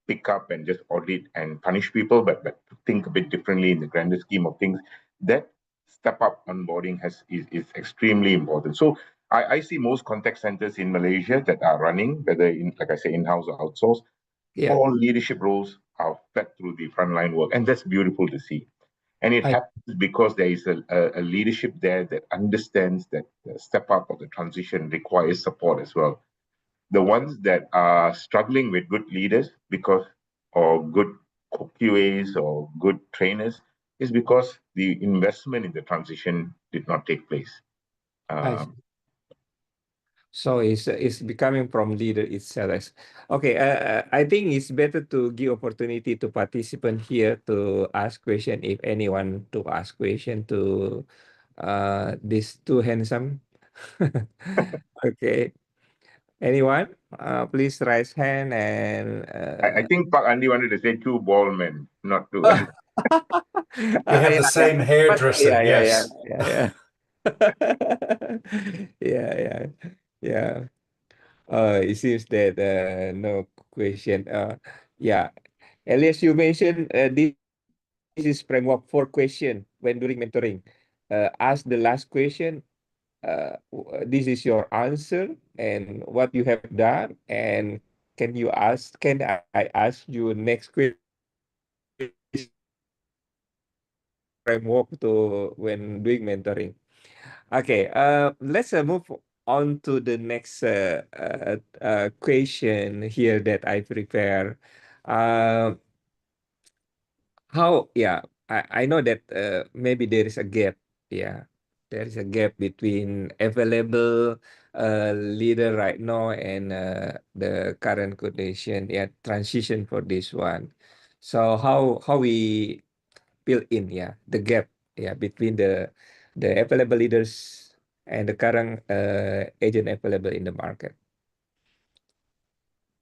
pick up and just audit and punish people, but to think a bit differently in the grander scheme of things. That step up onboarding is extremely important. So I see most contact centers in Malaysia that are running, whether in, like I say, in-house or outsourced, Yeah, all leadership roles are fed through the frontline work. And that's beautiful to see. And it I happens because there is a leadership there that understands that the step up of the transition requires support as well. The ones that are struggling with good leaders because or good QAs or good trainers is because the investment in the transition did not take place. I Um, So it's becoming from leader itself. Okay, I think it's better to give opportunity to participant here to ask question if anyone to ask question to these two handsome. Okay, anyone? Please raise hand and I think Pak Andi wanted to say two ball men, not two. We have yeah, the yeah, same but hairdresser, yeah, yeah, yeah, yes. yeah, yeah. Yeah, yeah, yeah. It seems that no question. Yeah, Elias, you mentioned this is framework for question when during mentoring. Ask the last question. This is your answer and what you have done. And can you ask? Can I ask you next question? Framework to when doing mentoring. Okay, let's move on to the next question here that I prepare. Uh, I know that maybe there is a gap. Yeah, there is a gap between available leader right now and the current condition. Yeah, transition for this one. So how we fill in, yeah, the gap, yeah, between the available leaders and the current agent available in the market.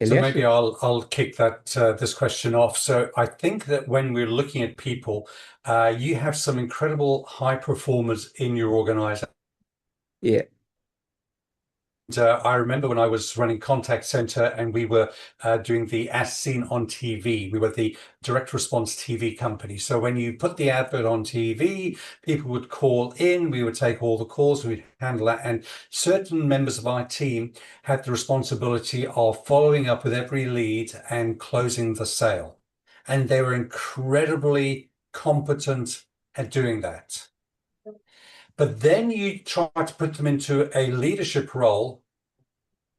So Elias, maybe I'll kick that this question off. So I think that when we're looking at people, you have some incredible high performers in your organization. yeah, I remember when I was running contact center and we were doing the As Seen on TV. We were the direct response TV company. So when you put the advert on TV, people would call in, we would take all the calls, we'd handle that. And certain members of our team had the responsibility of following up with every lead and closing the sale. And they were incredibly competent at doing that. But then you try to put them into a leadership role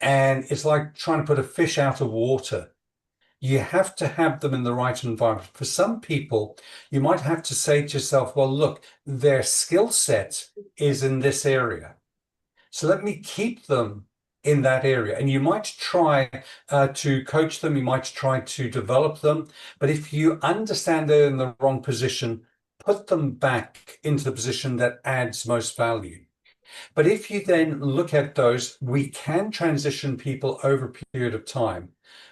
And it's like trying to put a fish out of water. You have to have them in the right environment. For some people, you might have to say to yourself, well, look, their skill set is in this area. So let me keep them in that area. And you might try to coach them, you might try to develop them. But if you understand they're in the wrong position, put them back into the position that adds most value. But if you then look at those, we can transition people over a period of time.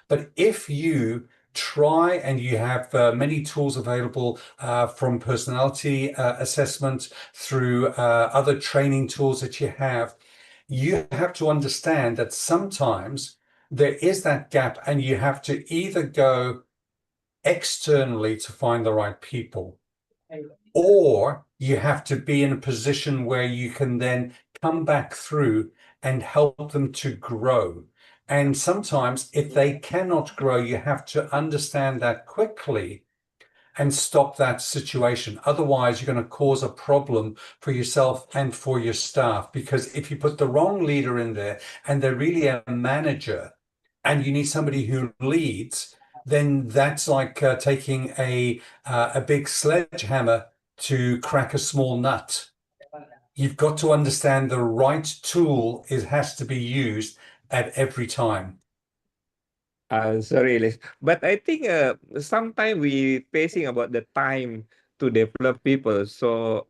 But if you try, and you have many tools available from personality assessment through other training tools that you have to understand that sometimes there is that gap, and you have to either go externally to find the right people, or you have to be in a position where you can then come back through and help them to grow. And sometimes if they cannot grow, you have to understand that quickly and stop that situation. Otherwise, you're going to cause a problem for yourself and for your staff. Because if you put the wrong leader in there and they're really a manager and you need somebody who leads, then that's like taking a big sledgehammer to crack a small nut. You've got to understand the right tool has to be used at every time. Sorry, Elias. But I think sometimes we facing about the time to develop people. So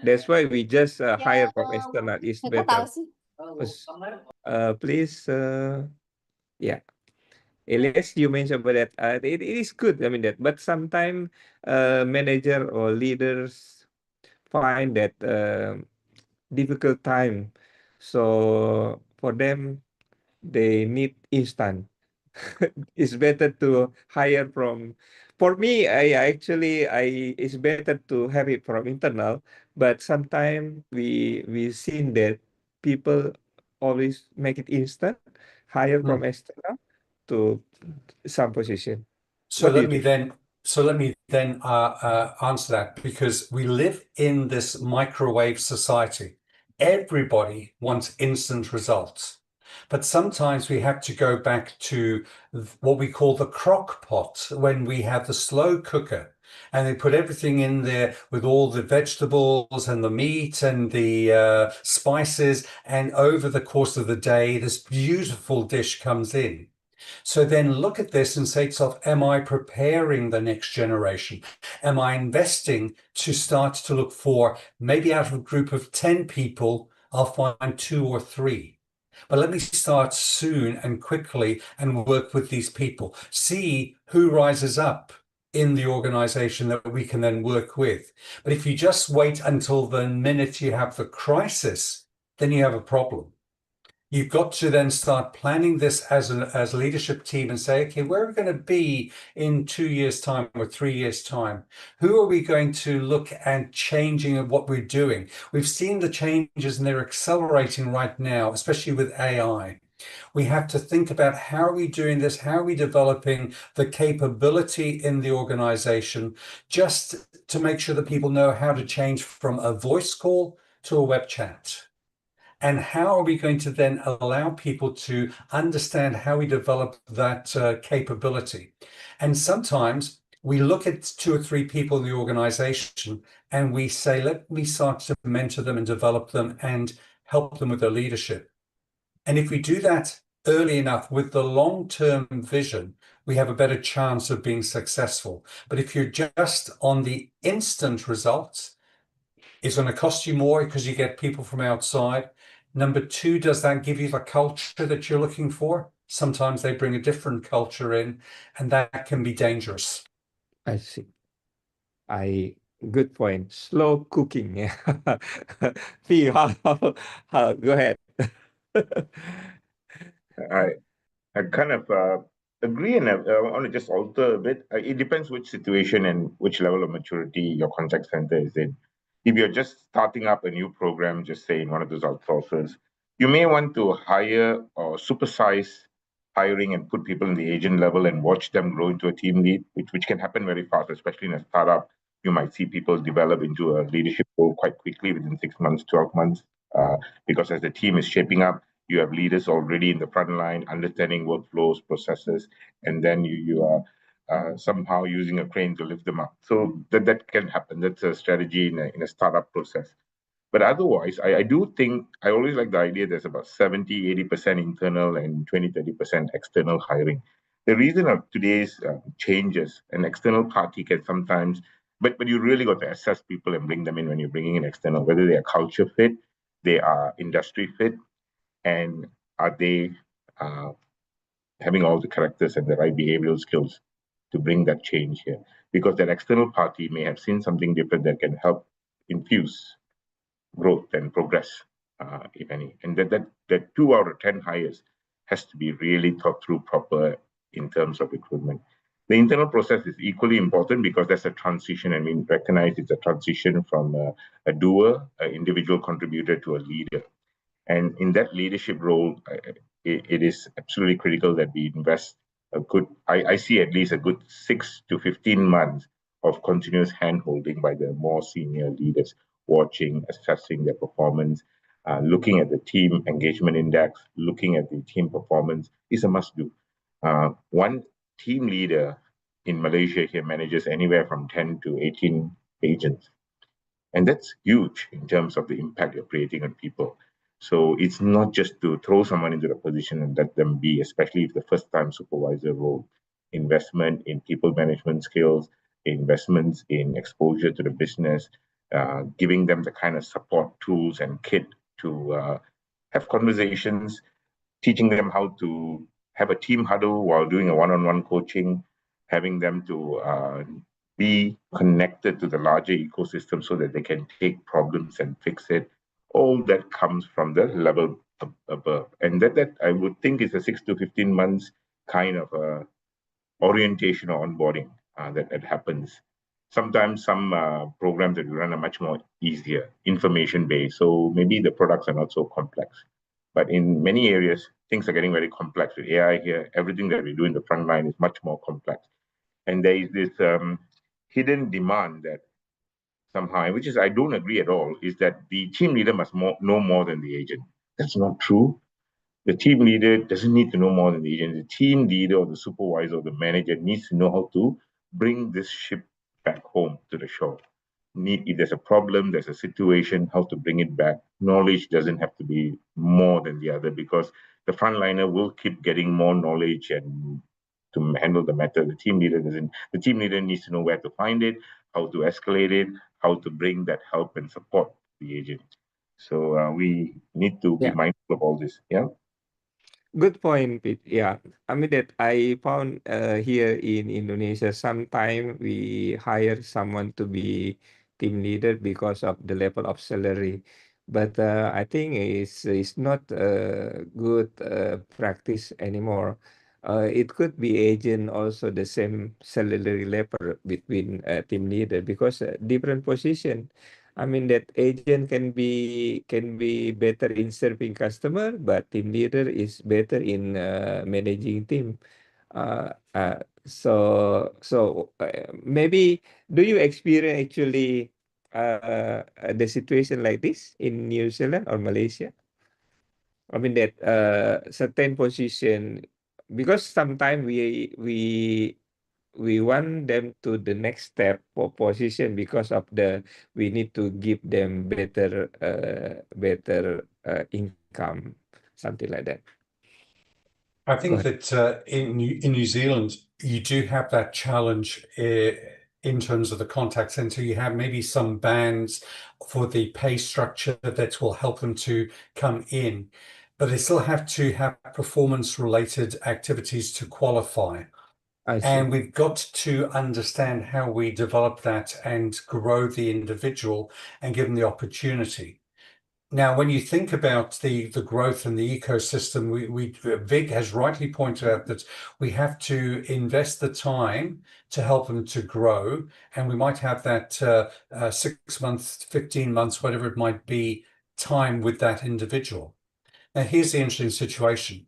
that's why we just hire from external is better. Please, yeah. Elias, you mentioned about that. It is good. I mean that, but sometimes manager or leaders find that difficult time. So for them, they need instant. It's better to hire from. For me, I it's better to have it from internal. But sometimes we seen that people always make it instant, hire from external to some position. So What do let you me think? then answer that, because we live in this microwave society. Everybody wants instant results. But sometimes we have to go back to what we call the crock pot, when we have the slow cooker and they put everything in there with all the vegetables and the meat and the spices. And over the course of the day, this beautiful dish comes in. So then look at this and say to yourself, am I preparing the next generation? Am I investing to start to look for, maybe out of a group of 10 people, I'll find 2 or 3. But let me start soon and quickly and work with these people. See who rises up in the organization that we can then work with. But if you just wait until the minute you have the crisis, then you have a problem. You've got to then start planning this as a leadership team and say, okay, where are we going to be in 2 years' time or 3 years' time? Who are we going to look at changing of what we're doing? We've seen the changes and they're accelerating right now, especially with AI. We have to think about, how are we doing this? How are we developing the capability in the organization, just to make sure that people know how to change from a voice call to a web chat? And how are we going to then allow people to understand how we develop that capability? And sometimes we look at 2 or 3 people in the organization and we say, let me start to mentor them and develop them and help them with their leadership. And if we do that early enough with the long-term vision, we have a better chance of being successful. But if you're just on the instant results, it's going to cost you more because you get people from outside. Number 2, does that give you the culture that you're looking for? Sometimes they bring a different culture in, and that can be dangerous. I see. Good point. Slow cooking. Yeah. Fee, how, go ahead. I kind of agree, and I want to just alter a bit. It depends which situation and which level of maturity your contact center is in. If you're just starting up a new program, just say in one of those outsourcers, you may want to hire or supersize hiring and put people in the agent level and watch them grow into a team lead, which can happen very fast, especially in a startup. You might see people develop into a leadership role quite quickly within 6 months, 12 months, because as the team is shaping up, You have leaders already in the front line, understanding workflows, processes, and then you are somehow using a crane to lift them up. So that can happen. That's a strategy in a startup process. But otherwise, I do think I always like the idea there's about 70-80% internal and 20-30% external hiring. The reason of today's changes, an external party can sometimes, but you really got to assess people and bring them in when you're bringing in external, whether they are culture fit, they are industry fit, and are they uh, having all the characters and the right behavioral skills to bring that change here. Because that external party may have seen something different that can help infuse growth and progress, if any. And that 2 out of 10 hires has to be really thought through proper in terms of recruitment. The internal process is equally important because that's a transition. I mean, recognize it's a transition from a doer, an individual contributor, to a leader. And in that leadership role, it is absolutely critical that we invest a good, I see at least a good 6 to 15 months of continuous hand-holding by the more senior leaders, watching, assessing their performance, looking at the team engagement index, looking at the team performance is a must-do. One team leader in Malaysia here manages anywhere from 10 to 18 agents. And that's huge in terms of the impact you're creating on people. So it's not just to throw someone into the position and let them be, especially if the first time supervisor role. Investment in people management skills, investments in exposure to the business, giving them the kind of support tools and kit to have conversations, teaching them how to have a team huddle while doing a one-on-one coaching, having them to be connected to the larger ecosystem so that they can take problems and fix it. All that comes from the level above. And that I would think is a 6 to 15 months kind of orientation or onboarding that happens. Sometimes some programs that we run are much more easier, information-based. So maybe the products are not so complex. But in many areas, things are getting very complex with AI here. Everything that we do in the front line is much more complex. And there is this hidden demand that somehow, which is I don't agree at all, is that the team leader must know more than the agent. That's not true. The team leader doesn't need to know more than the agent. The team leader or the supervisor or the manager needs to know how to bring this ship back home to the shore. If there's a problem, there's a situation, how to bring it back. Knowledge doesn't have to be more than the other because the frontliner will keep getting more knowledge and to handle the matter. The team leader doesn't. The team leader needs to know where to find it, how to escalate it, how to bring that help and support the agent. So we need to be mindful of all this. Yeah. Good point, Pete. Yeah, I mean that I found here in Indonesia, sometimes we hire someone to be team leader because of the level of salary, but I think it's not a good practice anymore. It could be agent also the same salary level between team leader because different position. I mean that agent can be better in serving customer, but team leader is better in managing team. Maybe do you experience actually the situation like this in New Zealand or Malaysia? I mean that certain position because sometimes we want them to the next step for position because of the we need to give them better income, something like that. I Go think ahead. that in New Zealand, you do have that challenge in terms of the contact center. You have maybe some bands for the pay structure that will help them to come in, but they still have to have performance-related activities to qualify. I see. And we've got to understand how we develop that and grow the individual and give them the opportunity. Now, when you think about the growth in the ecosystem, Vig has rightly pointed out that we have to invest the time to help them to grow, and we might have that 6 months, 15 months, whatever it might be, time with that individual. Now, here's the interesting situation.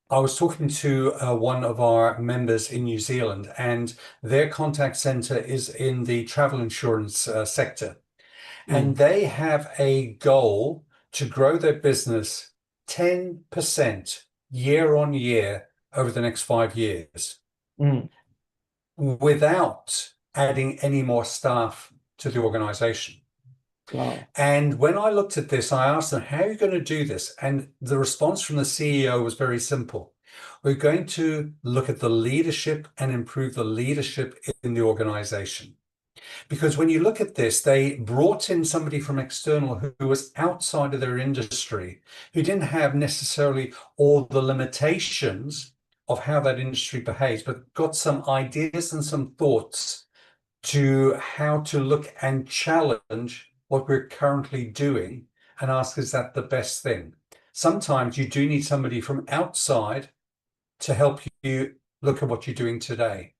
I was talking to one of our members in New Zealand, and their contact center is in the travel insurance sector. And they have a goal to grow their business 10% year on year over the next 5 years Mm. without adding any more staff to the organization. Wow. And when I looked at this, I asked them, how are you going to do this? And the response from the CEO was very simple. We're going to look at the leadership and improve the leadership in the organization. Because when you look at this, they brought in somebody from external who was outside of their industry, who didn't have necessarily all the limitations of how that industry behaves, but got some ideas and some thoughts to how to look and challenge what we're currently doing and ask, is that the best thing? Sometimes you do need somebody from outside to help you look at what you're doing today.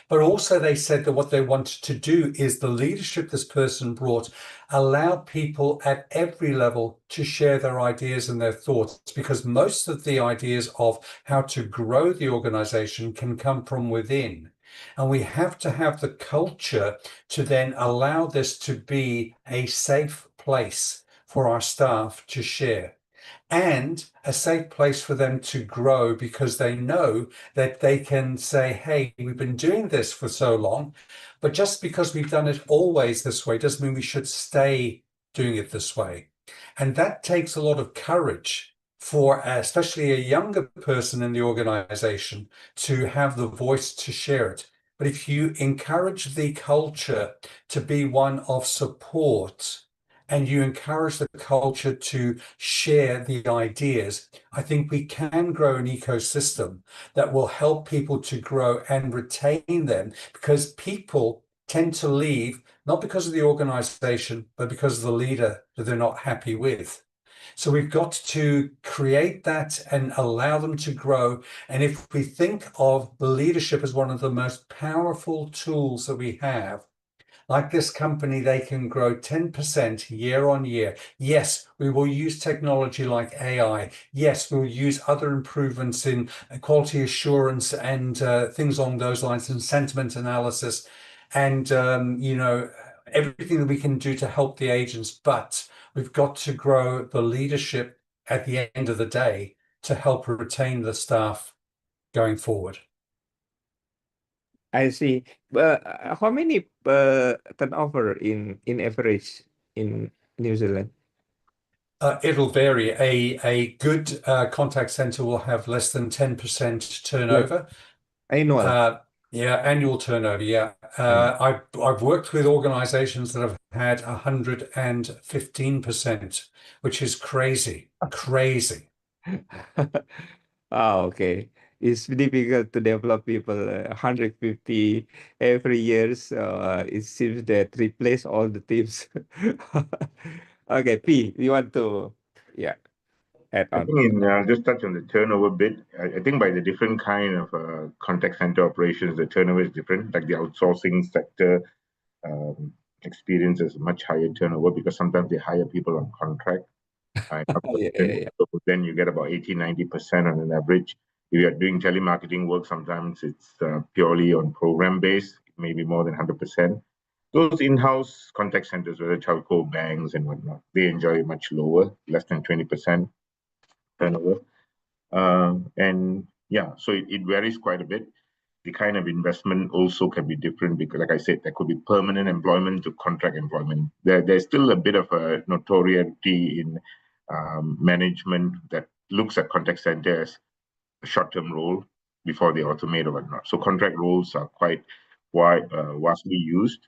But also they said that what they wanted to do is the leadership this person brought allowed people at every level to share their ideas and their thoughts, because most of the ideas of how to grow the organization can come from within. And we have to have the culture to then allow this to be a safe place for our staff to share, and a safe place for them to grow, because they know that they can say, hey, we've been doing this for so long, but just because we've done it always this way doesn't mean we should stay doing it this way. And that takes a lot of courage for especially a younger person in the organization to have the voice to share it. But if you encourage the culture to be one of support, and you encourage the culture to share the ideas, I think we can grow an ecosystem that will help people to grow and retain them, because people tend to leave not because of the organization, but because of the leader that they're not happy with. So we've got to create that and allow them to grow. And if we think of the leadership as one of the most powerful tools that we have, like this company, they can grow 10% year on year. Yes, we will use technology like AI. Yes, we'll use other improvements in quality assurance and things along those lines, and sentiment analysis, and everything that we can do to help the agents. But we've got to grow the leadership at the end of the day to help retain the staff going forward. I see. But how many turnover in average in New Zealand? It'll vary. A good contact center will have less than 10% Like turnover. annual. Yeah, annual turnover. Yeah. I've worked with organizations that have had 115%, which is crazy, crazy. Oh, okay. It's difficult to develop people 150 every year. So it seems that replace all the teams. Okay, P, you want to, yeah, add I on? think just touch on the turnover bit. I think by the different kind of contact center operations, the turnover is different. Like the outsourcing sector experiences much higher turnover because sometimes they hire people on contract. Yeah. So then you get about 80-90% on an average. If you're doing telemarketing work, sometimes it's purely on program base, maybe more than 100%. Those in-house contact centers, whether telco, banks, and whatnot, they enjoy much lower, less than 20% turnover. And yeah, so it varies quite a bit. The kind of investment also can be different because, like I said, there could be permanent employment to contract employment. There's still a bit of a notoriety in management that looks at contact center as a short-term role before they automate or whatnot. So contract roles are quite vastly used.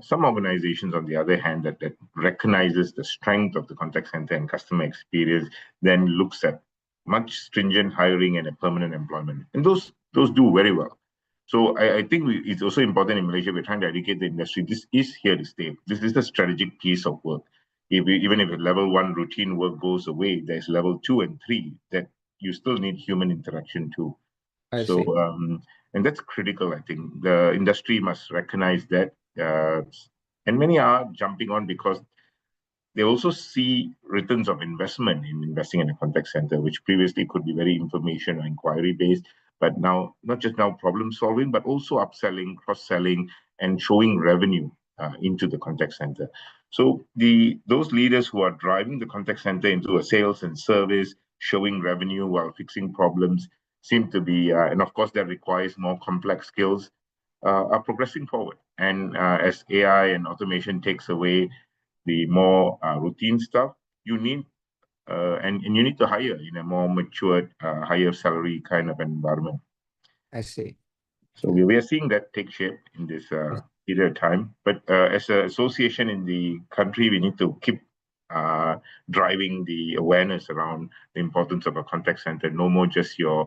Some organizations, on the other hand, that recognizes the strength of the contact center and customer experience, then looks at much stringent hiring and a permanent employment, and those do very well. So I think it's also important in Malaysia. We're trying to educate the industry. This is here to stay. This is the strategic piece of work. Even if level 1 routine work goes away, there's level 2 and 3 that you still need human interaction too. I So see. and that's critical. I think the industry must recognize that, and many are jumping on because they also see returns of investment in investing in a contact center, which previously could be very information or inquiry based, but now not just now problem solving, but also upselling, cross selling, and showing revenue into the contact center. So those leaders who are driving the contact center into a sales and service, showing revenue while fixing problems, seem to be, and of course that requires more complex skills, are progressing forward. And as AI and automation takes away the more routine stuff, you need and you need to hire in a more matured, higher salary kind of environment. I see. So we are seeing that take shape in this period of time. But as an association in the country, we need to keep driving the awareness around the importance of a contact center. No more just your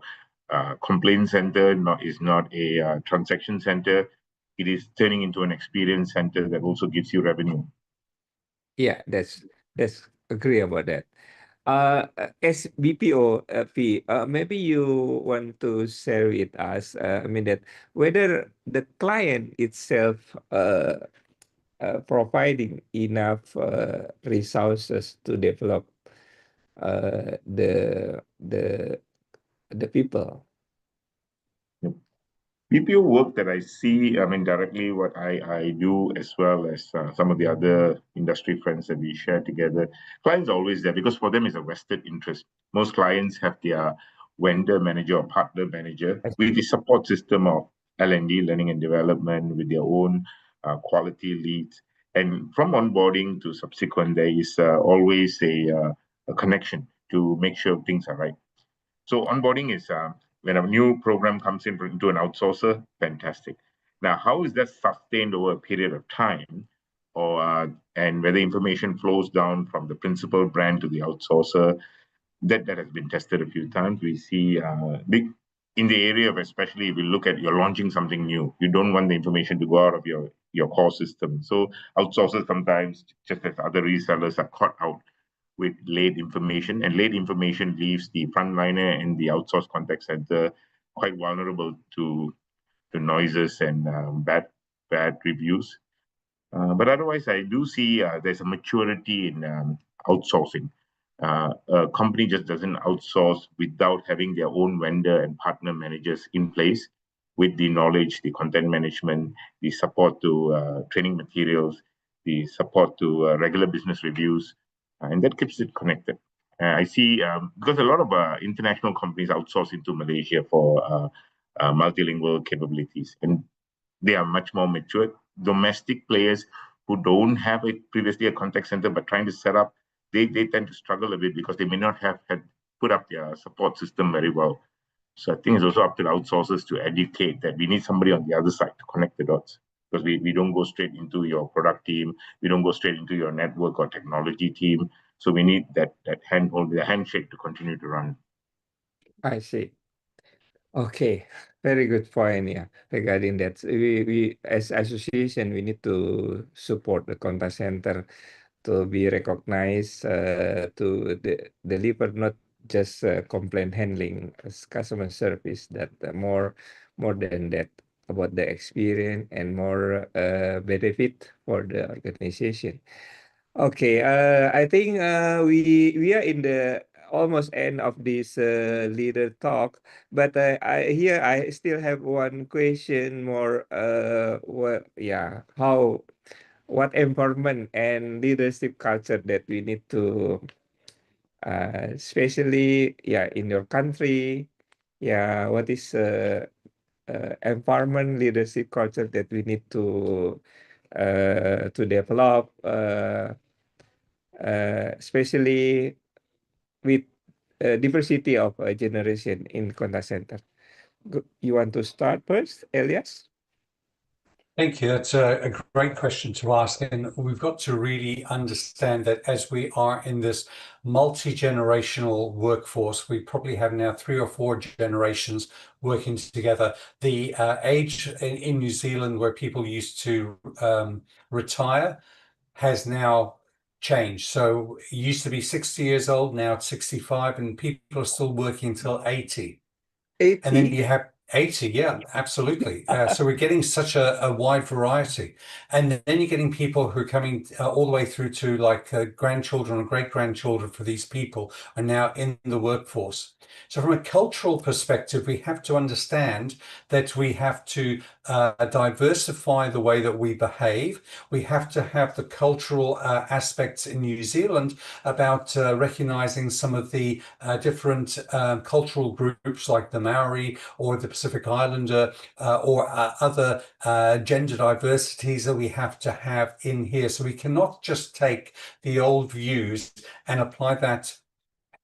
complaint center. Is not a transaction center. It is turning into an experience center that also gives you revenue. Yeah, that's agree about that. As BPO, P, maybe you want to share with us, I mean that whether the client itself providing enough resources to develop the people. BPO work that I see, I mean, directly what I do, as well as some of the other industry friends that we share together. Clients are always there because for them it's a vested interest. Most clients have their vendor manager or partner manager with the support system of L&D, learning and development, with their own quality leads. And from onboarding to subsequent, there is always a connection to make sure things are right. So onboarding is when a new program comes into an outsourcer, fantastic. Now, how is that sustained over a period of time, or and whether information flows down from the principal brand to the outsourcer? That has been tested a few times. We see big in the area of, especially if you look at you're launching something new, you don't want the information to go out of your core system. So outsourcers sometimes, just as other resellers, are caught out with late information, and late information leaves the frontliner and the outsourced contact center quite vulnerable to noises and bad reviews. But otherwise, I do see there's a maturity in outsourcing. A company just doesn't outsource without having their own vendor and partner managers in place with the knowledge, the content management, the support to training materials, the support to regular business reviews, and that keeps it connected. I see because a lot of international companies outsource into Malaysia for multilingual capabilities, and they are much more mature. Domestic players who don't have previously a contact center but trying to set up, they tend to struggle a bit because they may not have had put up their support system very well. So I think it's also up to the outsourcers to educate that we need somebody on the other side to connect the dots, because we don't go straight into your product team, we don't go straight into your network or technology team. So we need that handhold, the handshake to continue to run. I see. Okay, very good point. Yeah, regarding that, we as association we need to support the contact center to be recognized, to deliver not just complaint handling as customer service, that more than that about the experience and more benefit for the organization. Okay, I think we are in the almost end of this leader talk, but I still have one question more. What environment and leadership culture that we need to, especially in your country, what is environment leadership culture that we need to develop, especially with diversity of generation in contact center. You want to start first, Elias? Thank you. That's a great question to ask. And we've got to really understand that as we are in this multi-generational workforce, we probably have now 3 or 4 generations working together. The age in New Zealand where people used to retire has now changed. So it used to be 60 years old, now it's 65, and people are still working until 80. 80. And then you have 80, yeah, absolutely. So we're getting such a wide variety. And then you're getting people who are coming all the way through to like grandchildren and great-grandchildren for these people are now in the workforce. So from a cultural perspective, we have to understand that we have to diversify the way that we behave. We have to have the cultural aspects in New Zealand about recognizing some of the different cultural groups like the Maori or the Pacific Islander or other gender diversities that we have to have in here. So we cannot just take the old views and apply that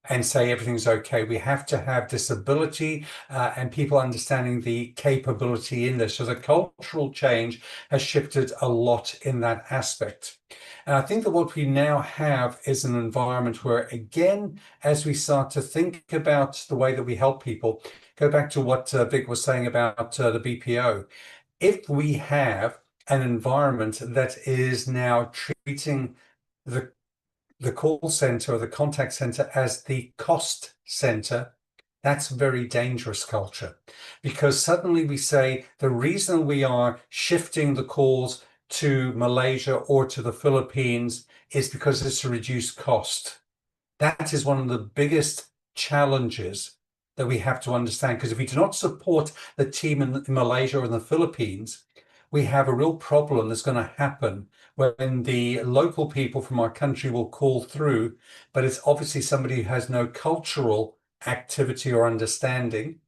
and say everything's okay. We have to have disability and people understanding the capability in this. So the cultural change has shifted a lot in that aspect. And I think that what we now have is an environment where, again, as we start to think about the way that we help people, go back to what Vic was saying about the BPO. If we have an environment that is now treating the call center or the contact center as the cost center, that's a very dangerous culture, because suddenly we say the reason we are shifting the calls to Malaysia or to the Philippines is because it's a reduced cost. That is one of the biggest challenges that we have to understand, because if we do not support the team in Malaysia or in the Philippines, we have a real problem that's going to happen when the local people from our country will call through, but it's obviously somebody who has no cultural activity or understanding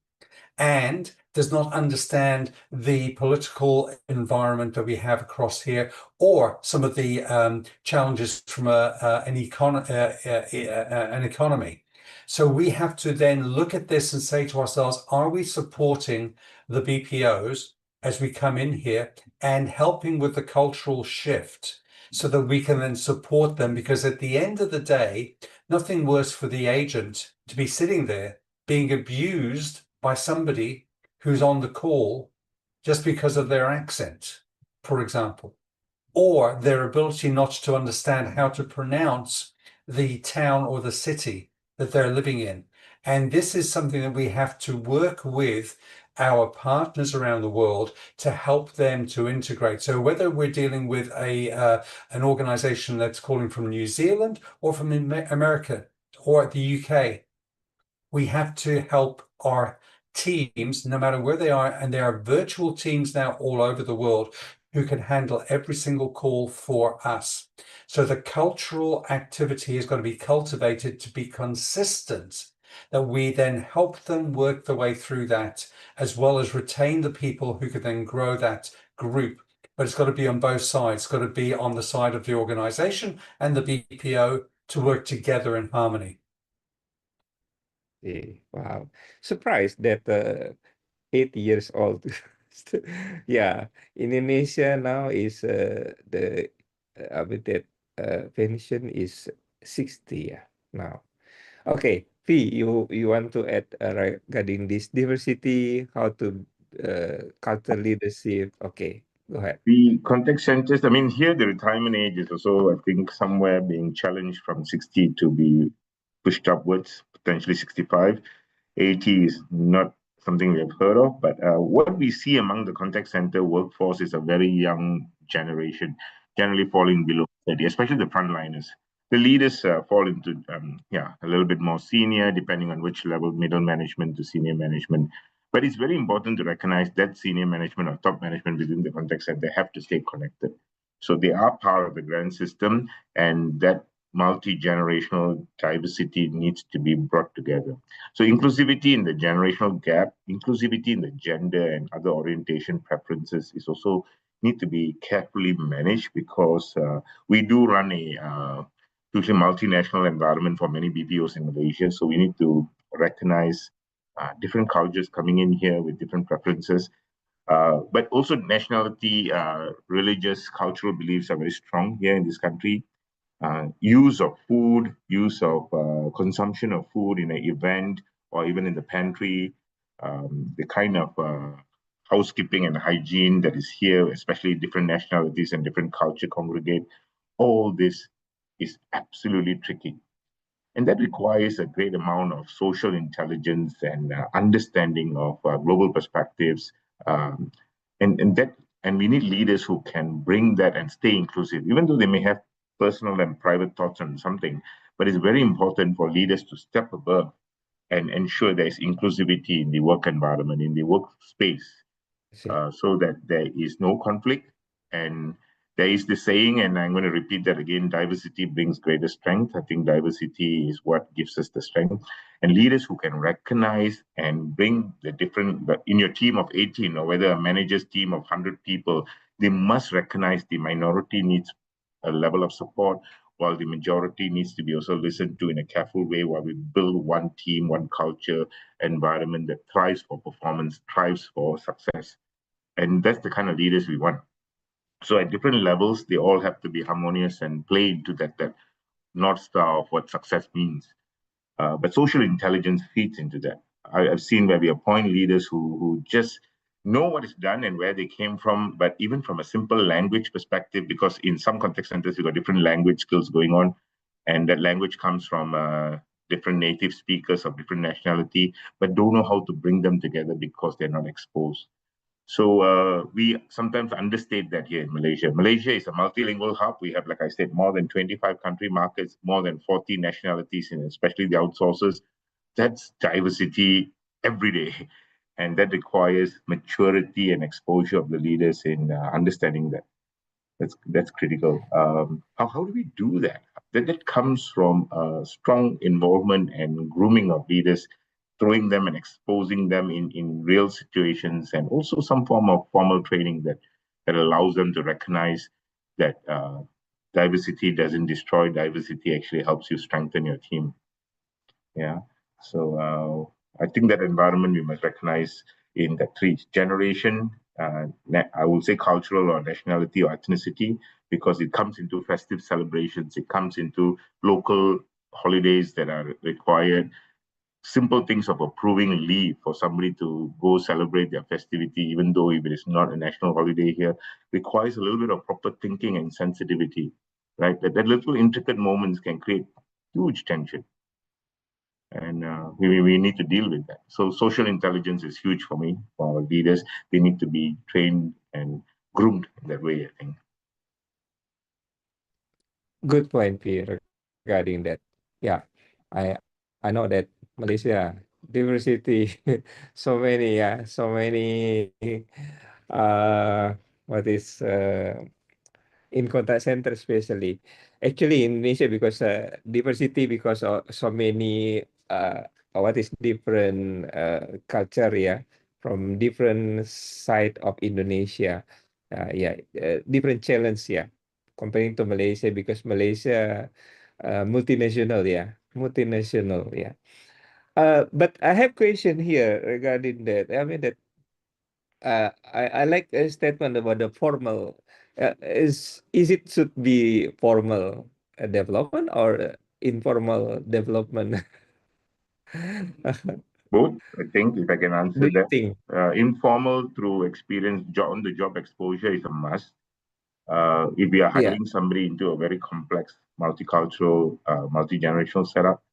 and does not understand the political environment that we have across here, or some of the challenges from an economy. So we have to then look at this and say to ourselves, are we supporting the BPOs as we come in here and helping with the cultural shift so that we can then support them? Because at the end of the day, nothing worse for the agent to be sitting there being abused by somebody who's on the call just because of their accent, for example, or their ability not to understand how to pronounce the town or the city that they're living in. And this is something that we have to work with our partners around the world to help them to integrate. So whether we're dealing with an organization that's calling from New Zealand or from America or the UK, we have to help our teams, no matter where they are, and there are virtual teams now all over the world who can handle every single call for us. So the cultural activity is going to be cultivated to be consistent, that we then help them work their way through that, as well as retain the people who could then grow that group. But it's got to be on both sides. It's got to be on the side of the organization and the BPO to work together in harmony. Wow. Surprised that 8 years old. Yeah, Indonesia now is the habitat pension is 60, yeah, now. Okay, V, you want to add regarding this diversity, how to culture leadership? Okay, go ahead. The contact centers, I mean, here the retirement age is also, I think, somewhere being challenged from 60 to be pushed upwards, potentially 65. 80 is not something we have heard of, but what we see among the contact center workforce is a very young generation, generally falling below 30, especially the frontliners. The leaders fall into, a little bit more senior, depending on which level, middle management to senior management. But it's very important to recognize that senior management or top management within the contact center have to stay connected. So they are part of the grand system, and that multi-generational diversity needs to be brought together. So inclusivity in the generational gap, inclusivity in the gender and other orientation preferences is also need to be carefully managed, because we do run a hugely multinational environment for many BPOs in Malaysia. So we need to recognize different cultures coming in here with different preferences. But also nationality, religious, cultural beliefs are very strong here in this country. Use of food, use of consumption of food in an event or even in the pantry, the kind of housekeeping and hygiene that is here, especially different nationalities and different culture congregate, all this is absolutely tricky. And that requires a great amount of social intelligence and understanding of global perspectives. Um, and we need leaders who can bring that and stay inclusive, even though they may have personal and private thoughts on something. But it's very important for leaders to step above and ensure there's inclusivity in the work environment, in the workspace, so that there is no conflict. And there is the saying, and I'm going to repeat that again: diversity brings greater strength. I think diversity is what gives us the strength. And leaders who can recognize and bring the different, in your team of 18, or whether a manager's team of 100 people, they must recognize the minority needs a level of support, while the majority needs to be also listened to in a careful way, while we build one team, one culture, environment that thrives for performance, thrives for success. And that's the kind of leaders we want. So at different levels, they all have to be harmonious and play into that North Star of what success means. But social intelligence feeds into that. I've seen where we appoint leaders who just know what is done and where they came from, but even from a simple language perspective, because in some contact centers, you've got different language skills going on, and that language comes from different native speakers of different nationality, but don't know how to bring them together because they're not exposed. So we sometimes understate that here in Malaysia. Malaysia is a multilingual hub. We have, like I said, more than 25 country markets, more than 40 nationalities, and especially the outsourcers. That's diversity every day. And that requires maturity and exposure of the leaders in understanding that. That's critical. How do we do that? That comes from strong involvement and grooming of leaders, throwing them and exposing them in real situations, and also some form of formal training that allows them to recognize that diversity doesn't destroy diversity, actually helps you strengthen your team. Yeah. So I think that environment we must recognize in the three generation. I will say cultural or nationality or ethnicity, because it comes into festive celebrations, it comes into local holidays that are required, simple things of approving leave for somebody to go celebrate their festivity, even though if it is not a national holiday here, requires a little bit of proper thinking and sensitivity, right? That little intricate moments can create huge tension. And we need to deal with that. So social intelligence is huge for me, for our leaders. They need to be trained and groomed in that way, I think. Good point, P, regarding that. Yeah, I I know that Malaysia diversity, so many, so many. Uh, what is in contact center especially. Actually, in Indonesia, because diversity, because of so many what is different culture, yeah, from different side of Indonesia. Yeah, different challenge, yeah, comparing to Malaysia, because Malaysia multinational, yeah, multinational, yeah. But I have question here regarding that. I mean that I like a statement about the formal. Is it should be formal development or informal development? Both, I think, if I can Do answer you that. think? Informal through experience, on the job exposure is a must. If we are Yeah. hiring somebody into a very complex, multicultural, multi-generational setup,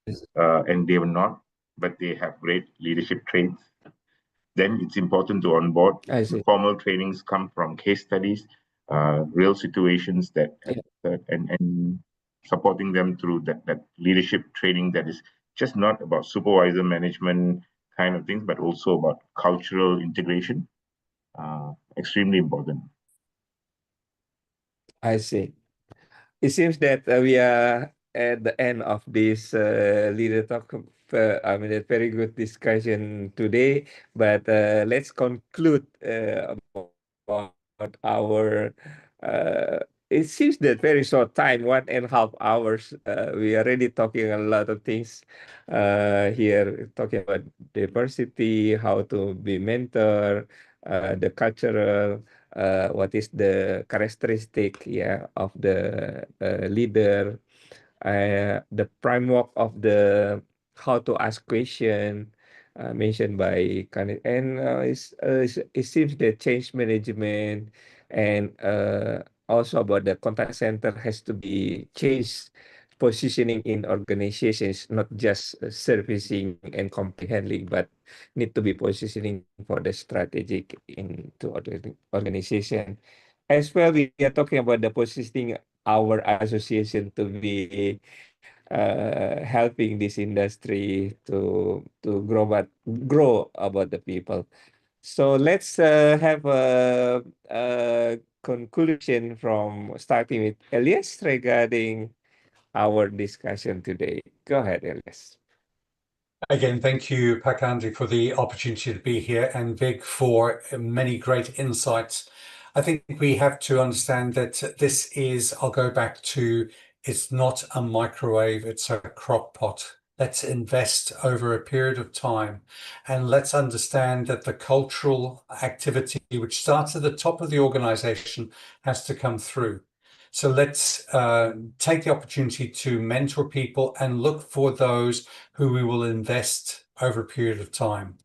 Yes, and they were not, but they have great leadership traits, then it's important to onboard. I see. Formal trainings come from case studies, real situations Yeah, and supporting them through that leadership training that is just not about supervisor management kind of things, but also about cultural integration. Extremely important. I see. It seems that we are at the end of this leader talk. I mean, a very good discussion today. But let's conclude about our. It seems that very short time, 1.5 hours. We are already talking a lot of things here, talking about diversity, how to be mentor, the cultural, what is the characteristic, yeah, of the leader, the framework of the how to ask question mentioned by Kanaris, and it seems that change management and also about the contact center has to be changed positioning in organizations, not just servicing and comprehending, but need to be positioning for the strategic into organization. As well, we are talking about the positioning our association to be helping this industry to grow about the people. So let's have a conclusion from starting with Elias regarding our discussion today. Go ahead, Elias. Again, thank you, Andi, for the opportunity to be here, and Vig for many great insights. I think we have to understand that this is, I'll go back to, it's not a microwave, it's a crock pot. Let's invest over a period of time, and let's understand that the cultural activity, which starts at the top of the organization, has to come through. So let's take the opportunity to mentor people and look for those who we will invest over a period of time.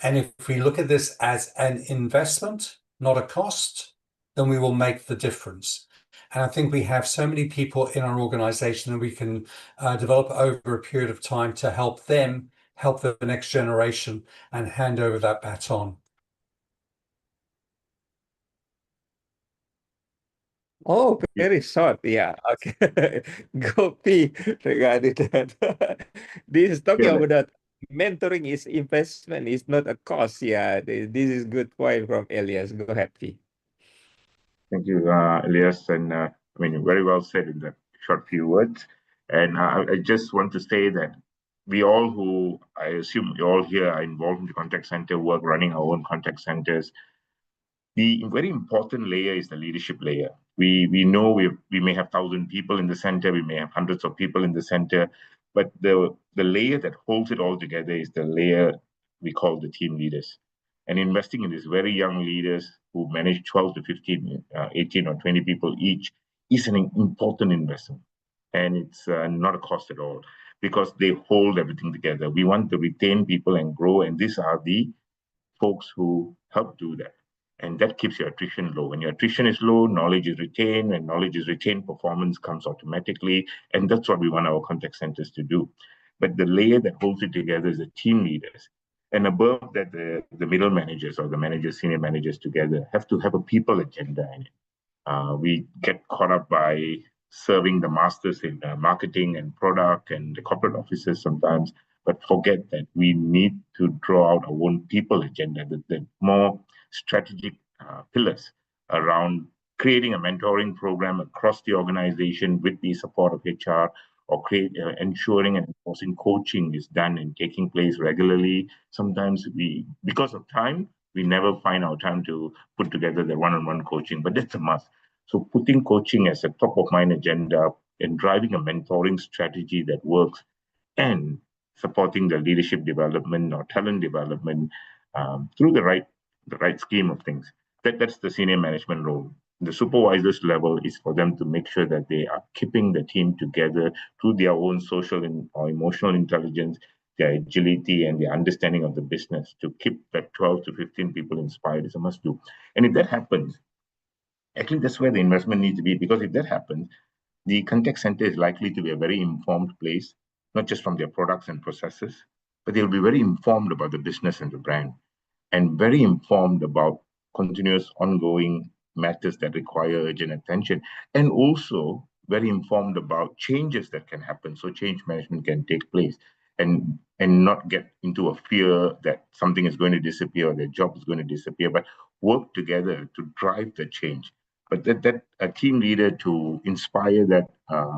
And if we look at this as an investment, not a cost, then we will make the difference. And I think we have so many people in our organization that we can develop over a period of time to help them help the next generation and hand over that baton. Oh, very short. Yeah. Okay. Gopi regarding that. This is talking Yeah, about mentoring is investment, is not a cost. Yeah. This is good point from Elias. Go ahead, P. thank you, Elias. And I mean, very well said in the short few words. And I just want to say that we all who, I assume we all here are involved in the contact center work, running our own contact centers. The very important layer is the leadership layer. We know we may have 1,000 people in the center, we may have hundreds of people in the center, but the layer that holds it all together is the layer we call the team leaders. And investing in these very young leaders who manage 12 to 15, 18 or 20 people each is an important investment. And it's not a cost at all because they hold everything together. We want to retain people and grow, and these are the folks who help do that. And that keeps your attrition low. When your attrition is low, knowledge is retained. When knowledge is retained, performance comes automatically. And that's what we want our contact centers to do. But the layer that holds it together is the team leaders. And above that, the middle managers or the managers, senior managers together have to have a people agenda in it. We get caught up by serving the masters in marketing and product and the corporate offices sometimes, but forget that we need to draw out our own people agenda, the more strategic pillars around creating a mentoring program across the organization with the support of HR, or ensuring and enforcing coaching is done and taking place regularly. Sometimes because of time, we never find our time to put together the one-on-one coaching, but that's a must. So putting coaching as a top of mind agenda and driving a mentoring strategy that works and supporting the leadership development or talent development through the right scheme of things. That's the senior management role. The supervisors level is for them to make sure that they are keeping the team together through their own social or emotional intelligence, their agility, and their understanding of the business to keep that 12 to 15 people inspired is a must do. And if that happens, I think that's where the investment needs to be, because if that happens, the contact center is likely to be a very informed place, not just from their products and processes, but they'll be very informed about the business and the brand, and very informed about continuous ongoing matters that require urgent attention, and also very informed about changes that can happen so change management can take place, and not get into a fear that something is going to disappear or their job is going to disappear, but work together to drive the change. But that a team leader to inspire that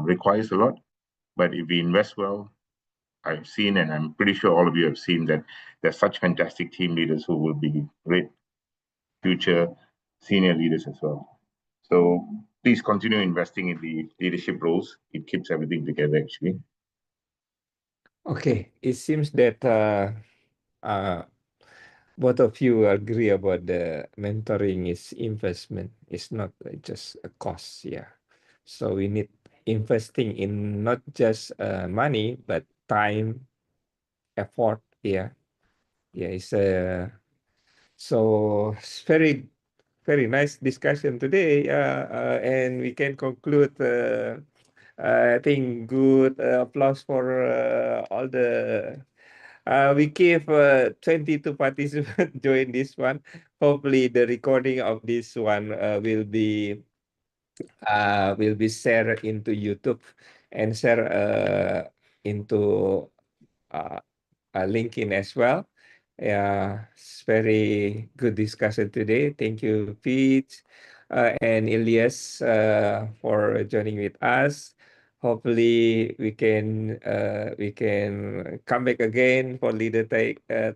requires a lot. But if we invest well, I've seen, and I'm pretty sure all of you have seen, that there's such fantastic team leaders who will be great future senior leaders as well. So please continue investing in the leadership roles. It keeps everything together, actually. Okay, it seems that both of you agree about the mentoring is investment. It's not just a cost. Yeah. So we need investing in not just money, but time, effort. Yeah. Yeah. So it's very nice discussion today. And we can conclude I think good applause for all the. We gave 22 participants join this one. Hopefully, the recording of this one will be shared into YouTube and share into uh, LinkedIn as well. Yeah, it's very good discussion today. Thank you, Pete and Elias, for joining with us. Hopefully, we can come back again for leader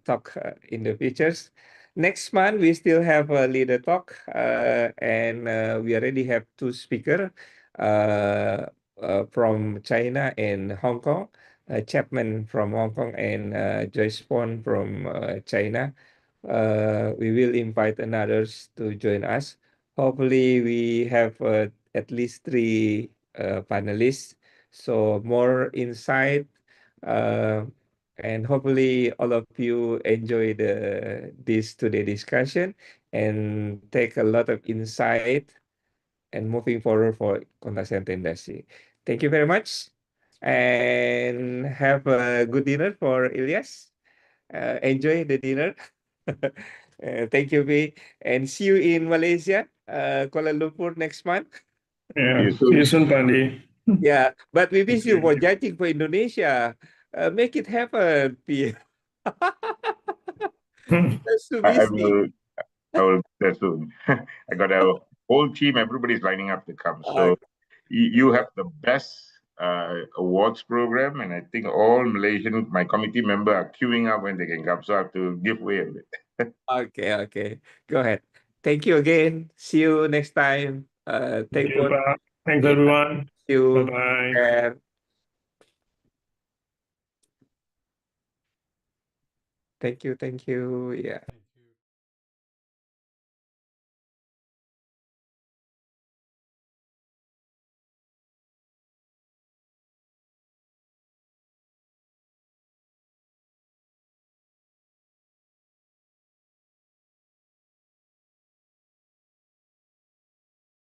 talk in the futures. Next month, we still have a leader talk, and we already have two speakers from China and Hong Kong. Chapman from Hong Kong and Joyce Pond from China. We will invite others to join us. Hopefully, we have at least three panelists, so more insight. Uh, and hopefully, all of you enjoy this today discussion and take a lot of insight and moving forward for contact center industry. Thank you very much and have a good dinner for Elias. Enjoy the dinner. Thank you, V. And see you in Malaysia, Kuala Lumpur next month. See you See you soon. soon, Pandi. Yeah, but we miss you for judging for Indonesia. Make it happen, P. That's too I busy. will get there soon. I got a whole team. Everybody's lining up to come. So you have the best awards program, and I think all Malaysian, my committee member, are queuing up when they can come. So I have to give way a bit. Okay. Go ahead. Thank you again. See you next time. Thank Take you, one. Pak. Thanks, Yeah. everyone. See you. Bye-bye. And thank you. Yeah.